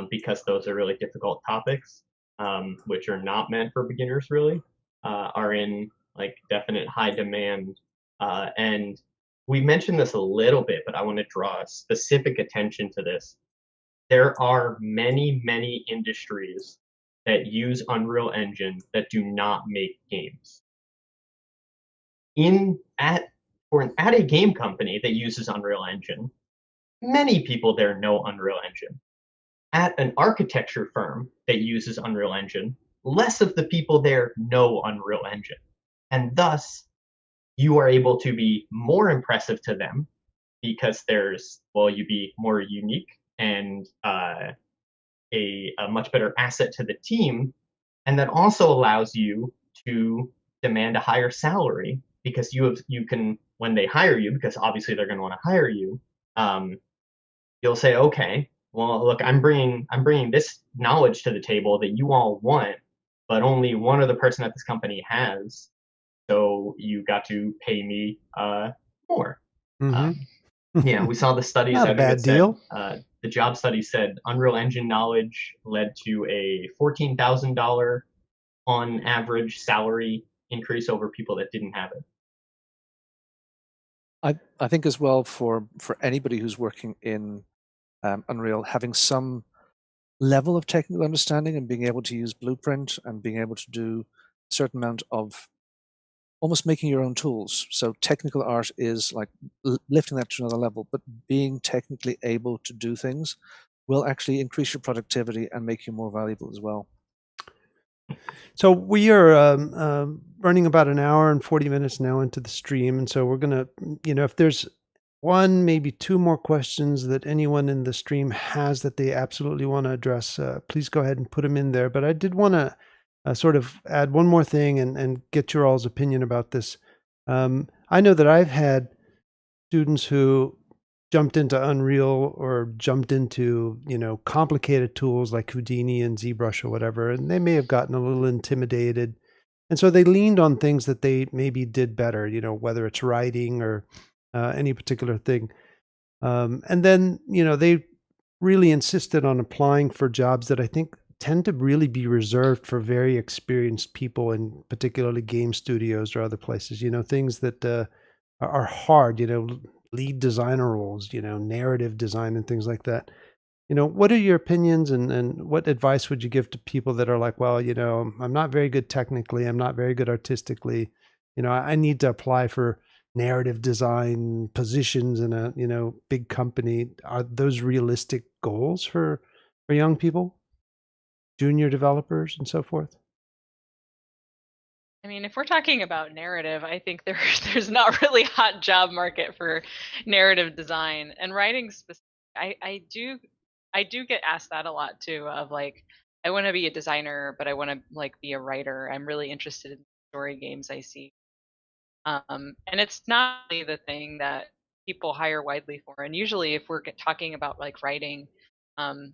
because those are really difficult topics, which are not meant for beginners really, are in like definite high demand. And we mentioned this a little bit, but I want to draw specific attention to this. There are many, many industries that use Unreal Engine that do not make games. At a game company that uses Unreal Engine, many people there know Unreal Engine. At an architecture firm that uses Unreal Engine, less of the people there know Unreal Engine. And thus, you are able to be more impressive to them because you be more unique and a much better asset to the team. And that also allows you to demand a higher salary because you can, when they hire you, because obviously they're going to want to hire you, you'll say, okay, well, look, I'm bringing this knowledge to the table that you all want, but only one other person at this company has, so you got to pay me more.
Mm-hmm.
Yeah, we saw the studies.
Not
I
a
think
bad
it said
deal.
the job study said Unreal Engine knowledge led to a $14,000 on average salary increase over people that didn't have it.
I think as well for anybody who's working in Unreal, having some level of technical understanding and being able to use Blueprint and being able to do a certain amount of almost making your own tools. So technical art is like lifting that to another level, but being technically able to do things will actually increase your productivity and make you more valuable as well.
So we are running about an hour and 40 minutes now into the stream. And so we're going to, if there's one, maybe two more questions that anyone in the stream has that they absolutely want to address, please go ahead and put them in there. But I did want to sort of add one more thing and get your all's opinion about this. I know that I've had students who jumped into Unreal or jumped into, complicated tools like Houdini and ZBrush or whatever, and they may have gotten a little intimidated. And so they leaned on things that they maybe did better, whether it's writing or any particular thing. And then, they really insisted on applying for jobs that I think tend to really be reserved for very experienced people, in particularly game studios or other places, things that are hard, lead designer roles, narrative design and things like that. What are your opinions and what advice would you give to people that are like, well, I'm not very good technically, I'm not very good artistically, I need to apply for narrative design positions in a, big company. Are those realistic goals for young people, junior developers and so forth?
I mean, if we're talking about narrative, I think there's not really hot job market for narrative design and writing specific. I do get asked that a lot too, of like, I want to be a designer, but I want to like be a writer. I'm really interested in story games I see. And it's not really the thing that people hire widely for. And usually if we're talking about like writing, um,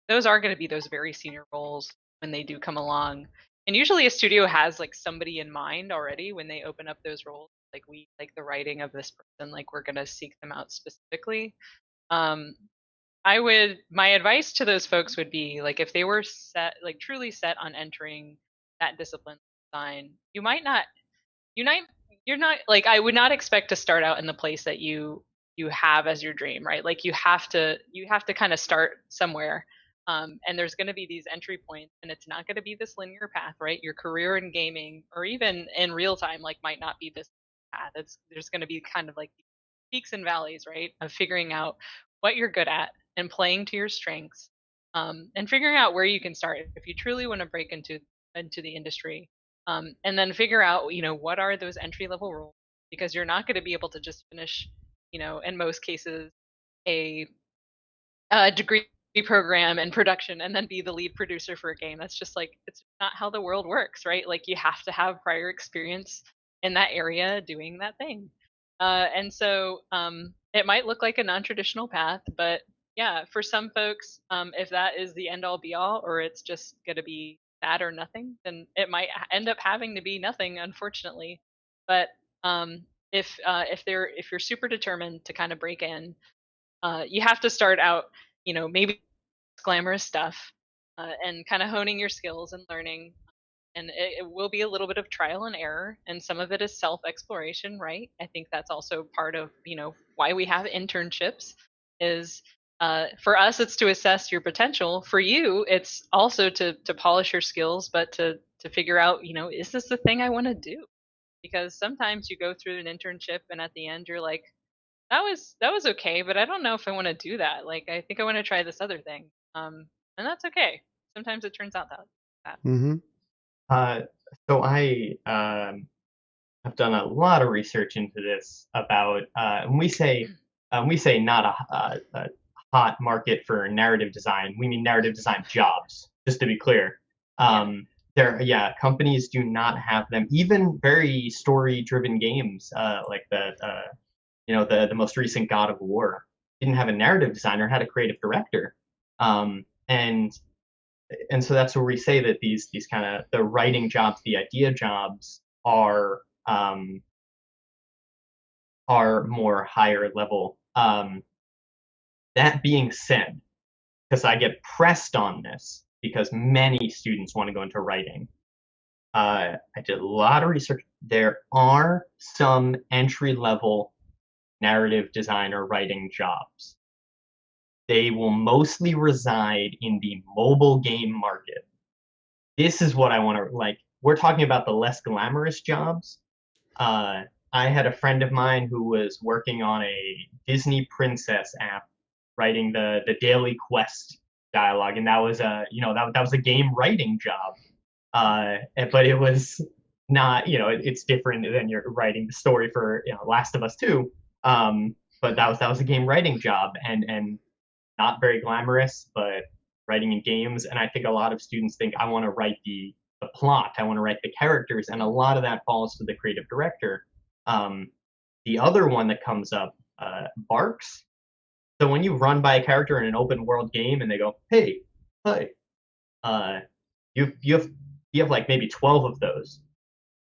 those are going to be those very senior roles when they do come along. And usually a studio has like somebody in mind already when they open up those roles. Like we like the writing of this person, like we're going to seek them out specifically. Um, my advice to those folks would be like if they were set, like truly set on entering that discipline design, you're not you're not like I would not expect to start out in the place that you have as your dream, right? Like you have to kind of start somewhere. And there's going to be these entry points and it's not going to be this linear path, right? Your career in gaming or even in real time like might not be this path. There's going to be kind of like peaks and valleys, right? Of figuring out what you're good at and playing to your strengths, and figuring out where you can start if you truly want to break into the industry, and then figure out what are those entry level roles, because you're not going to be able to just finish, in most cases, a degree program in production and then be the lead producer for a game. That's just like it's not how the world works, right? Like you have to have prior experience in that area doing that thing. And so it might look like a non-traditional path, but yeah, for some folks, if that is the end all be all, or it's just going to be that or nothing, then it might end up having to be nothing, unfortunately. But if you're super determined to kind of break in, you have to start out, maybe glamorous stuff, and kind of honing your skills and learning. And it will be a little bit of trial and error, and some of it is self exploration, right? I think that's also part of why we have internships. Is for us, it's to assess your potential. For you, it's also to polish your skills, but to figure out, is this the thing I want to do? Because sometimes you go through an internship, and at the end, you're like, that was okay, but I don't know if I want to do that. Like I think I want to try this other thing. And that's okay. Sometimes it turns out that.
Mm-hmm.
Uh, so I have done a lot of research into this about when we say not a hot market for narrative design, we mean narrative design jobs. Just to be clear, companies do not have them. Even very story-driven games, like the most recent God of War, didn't have a narrative designer, had a creative director, and so that's where we say that these kind of the writing jobs, the idea jobs are more higher level. That being said, because I get pressed on this because many students want to go into writing, I did a lot of research. There are some entry level narrative design or writing jobs. They will mostly reside in the mobile game market. This is what I want to like. We're talking about the less glamorous jobs. I had a friend of mine who was working on a Disney Princess app, writing the daily quest dialogue, and that was that was a game writing job. But it was not, it's different than you're writing the story for Last of Us 2. But that was a game writing job, and not very glamorous, but writing in games. And I think a lot of students think, I want to write the plot, I want to write the characters, and a lot of that falls to the creative director. Um, the other one that comes up, barks. So when you run by a character in an open world game and they go, hey, hi, uh, you have like maybe 12 of those,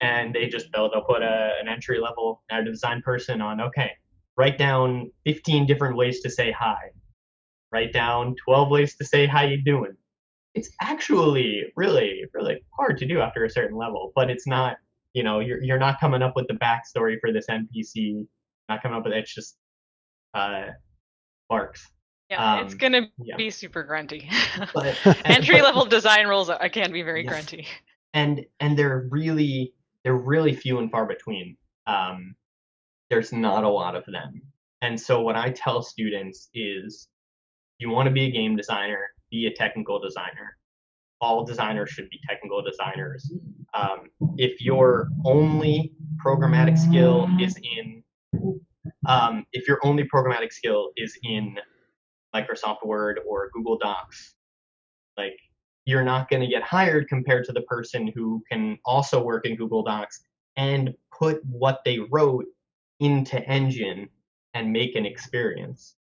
and they'll put an entry level narrative design person on. Okay, write down 15 different ways to say hi. Write down 12 ways to say how you doing. It's actually really really hard to do after a certain level, but it's not. You're not coming up with the backstory for this NPC. Not coming up with it. It's just uh, barks.
Yeah, it's gonna
Yeah.
be super grunty.
But
Entry level design roles can be very
Yes.
grunty.
and they're really few and far between. There's not a lot of them, and so what I tell students is, you want to be a game designer, be a technical designer. All designers should be technical designers. If your only programmatic skill is in Microsoft Word or Google Docs, like, you're not going to get hired compared to the person who can also work in Google Docs and put what they wrote into Engine and make an experience.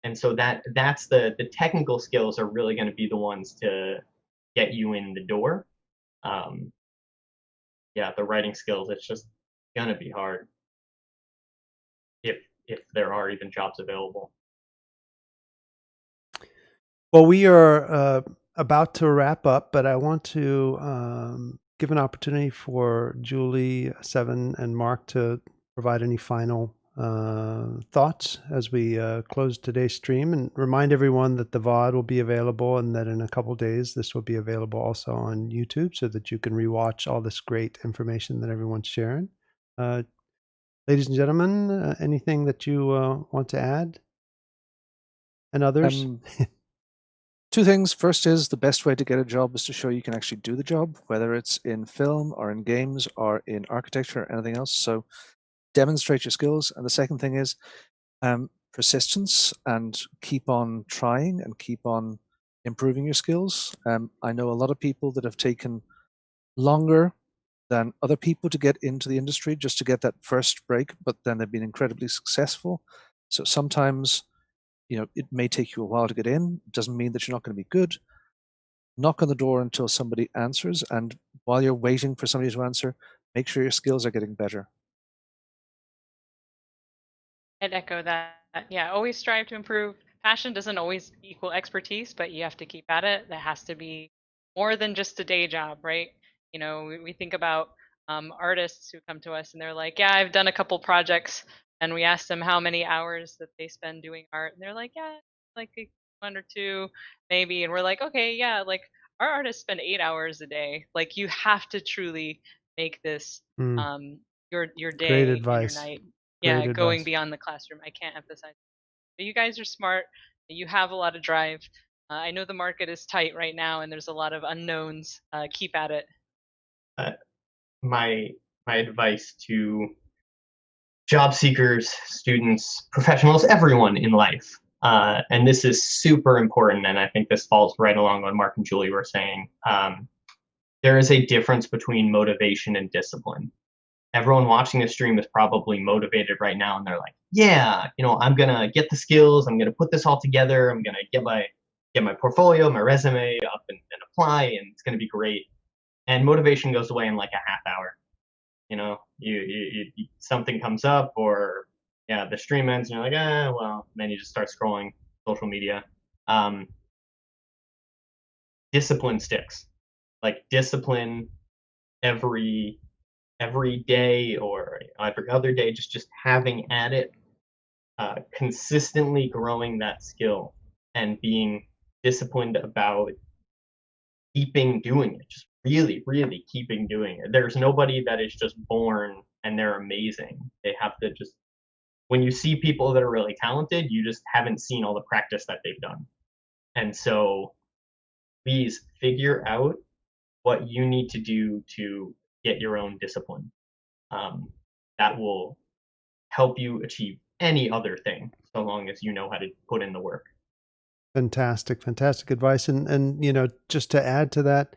And so that's the technical skills are really going to be the ones to get you in the door. Yeah, the writing skills, it's just going to be hard if there are even jobs available.
Well, we are about to wrap up, but I want to give an opportunity for Julie, Seven, and Mark to provide any final thoughts as we close today's stream, and remind everyone that the VOD will be available, and that in a couple days this will be available also on YouTube, so that you can rewatch all this great information that everyone's sharing. Ladies and gentlemen, anything that you want to add? And others?
Two things. First is, the best way to get a job is to show you can actually do the job, whether it's in film or in games or in architecture or anything else. So demonstrate your skills. And the second thing is persistence, and keep on trying and keep on improving your skills. I know a lot of people that have taken longer than other people to get into the industry, just to get that first break, but then they've been incredibly successful. So sometimes, it may take you a while to get in. It doesn't mean that you're not going to be good. Knock on the door until somebody answers, and while you're waiting for somebody to answer, make sure your skills are getting better.
I'd echo that. Yeah, always strive to improve. Passion doesn't always equal expertise, but you have to keep at it. That has to be more than just a day job, right? We think about artists who come to us and they're like, yeah, I've done a couple projects, and we ask them how many hours that they spend doing art, and they're like, yeah, like 1 or 2 maybe, and we're like, okay, yeah, like our artists spend 8 hours a day. Like, you have to truly make this your
Great
day and your
advice.
night.
Great
Yeah, going
advice.
beyond the classroom. I can't emphasize. But you guys are smart. You have a lot of drive. I know the market is tight right now, and there's a lot of unknowns. Keep at it.
My advice to job seekers, students, professionals, everyone in life, and this is super important, and I think this falls right along what Mark and Julie were saying. There is a difference between motivation and discipline. Everyone watching this stream is probably motivated right now, and they're like, yeah, I'm gonna get the skills, I'm gonna put this all together, I'm gonna get my portfolio, my resume up and apply, and it's gonna be great. And motivation goes away in like a half hour. You something comes up, or the stream ends, and you're like, well, and then you just start scrolling social media. Discipline sticks. Like, discipline every day, or every other day, just having at it, consistently growing that skill and being disciplined about keeping doing it, just really really keeping doing it. There's nobody that is just born and they're amazing. They have to just, when you see people that are really talented, you just haven't seen all the practice that they've done. And so please figure out what you need to do to get your own discipline. That will help you achieve any other thing, so long as you know how to put in the work.
Fantastic, fantastic advice. And you know, just to add to that,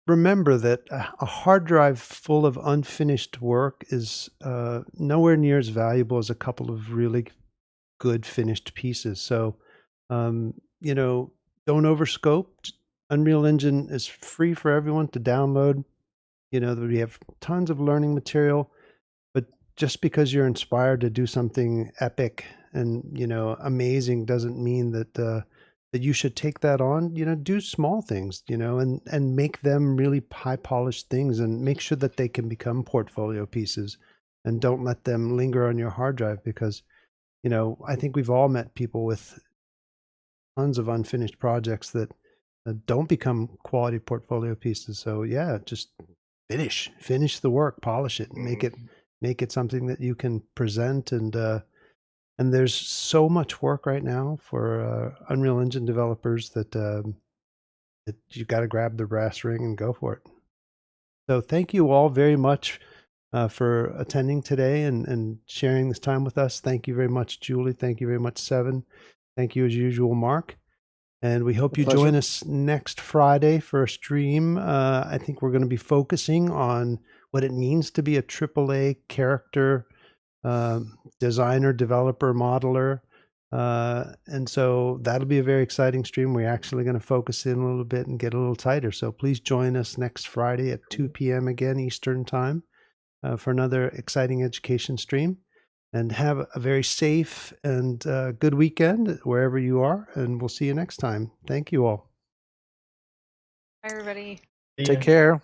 remember that a hard drive full of unfinished work is nowhere near as valuable as a couple of really good finished pieces. So, you know, don't overscope. Unreal Engine is free for everyone to download. You know, we have tons of learning material, but just because you're inspired to do something epic and, you know, amazing doesn't mean that that you should take that on. You know, do small things, you know, and make them really high polished things, and make sure that they can become portfolio pieces, and don't let them linger on your hard drive, because, you know, I think we've all met people with tons of unfinished projects that don't become quality portfolio pieces. So yeah, just finish the work, polish it, and make it something that you can present. And there's so much work right now for Unreal Engine developers that that you got to grab the brass ring and go for it. So thank you all very much for attending today and sharing this time with us. Thank you very much, Julie. Thank you very much, Seven. Thank you as usual, Mark. And we hope you join us next Friday for a stream. I think we're going to be focusing on what it means to be a AAA character designer, developer, modeler. And so that'll be a very exciting stream. We're actually going to focus in a little bit and get a little tighter. So please join us next Friday at 2 p.m. again, Eastern Time, for another exciting education stream. And have a very safe and good weekend wherever you are. And we'll see you next time. Thank you all.
Bye, everybody.
Take care.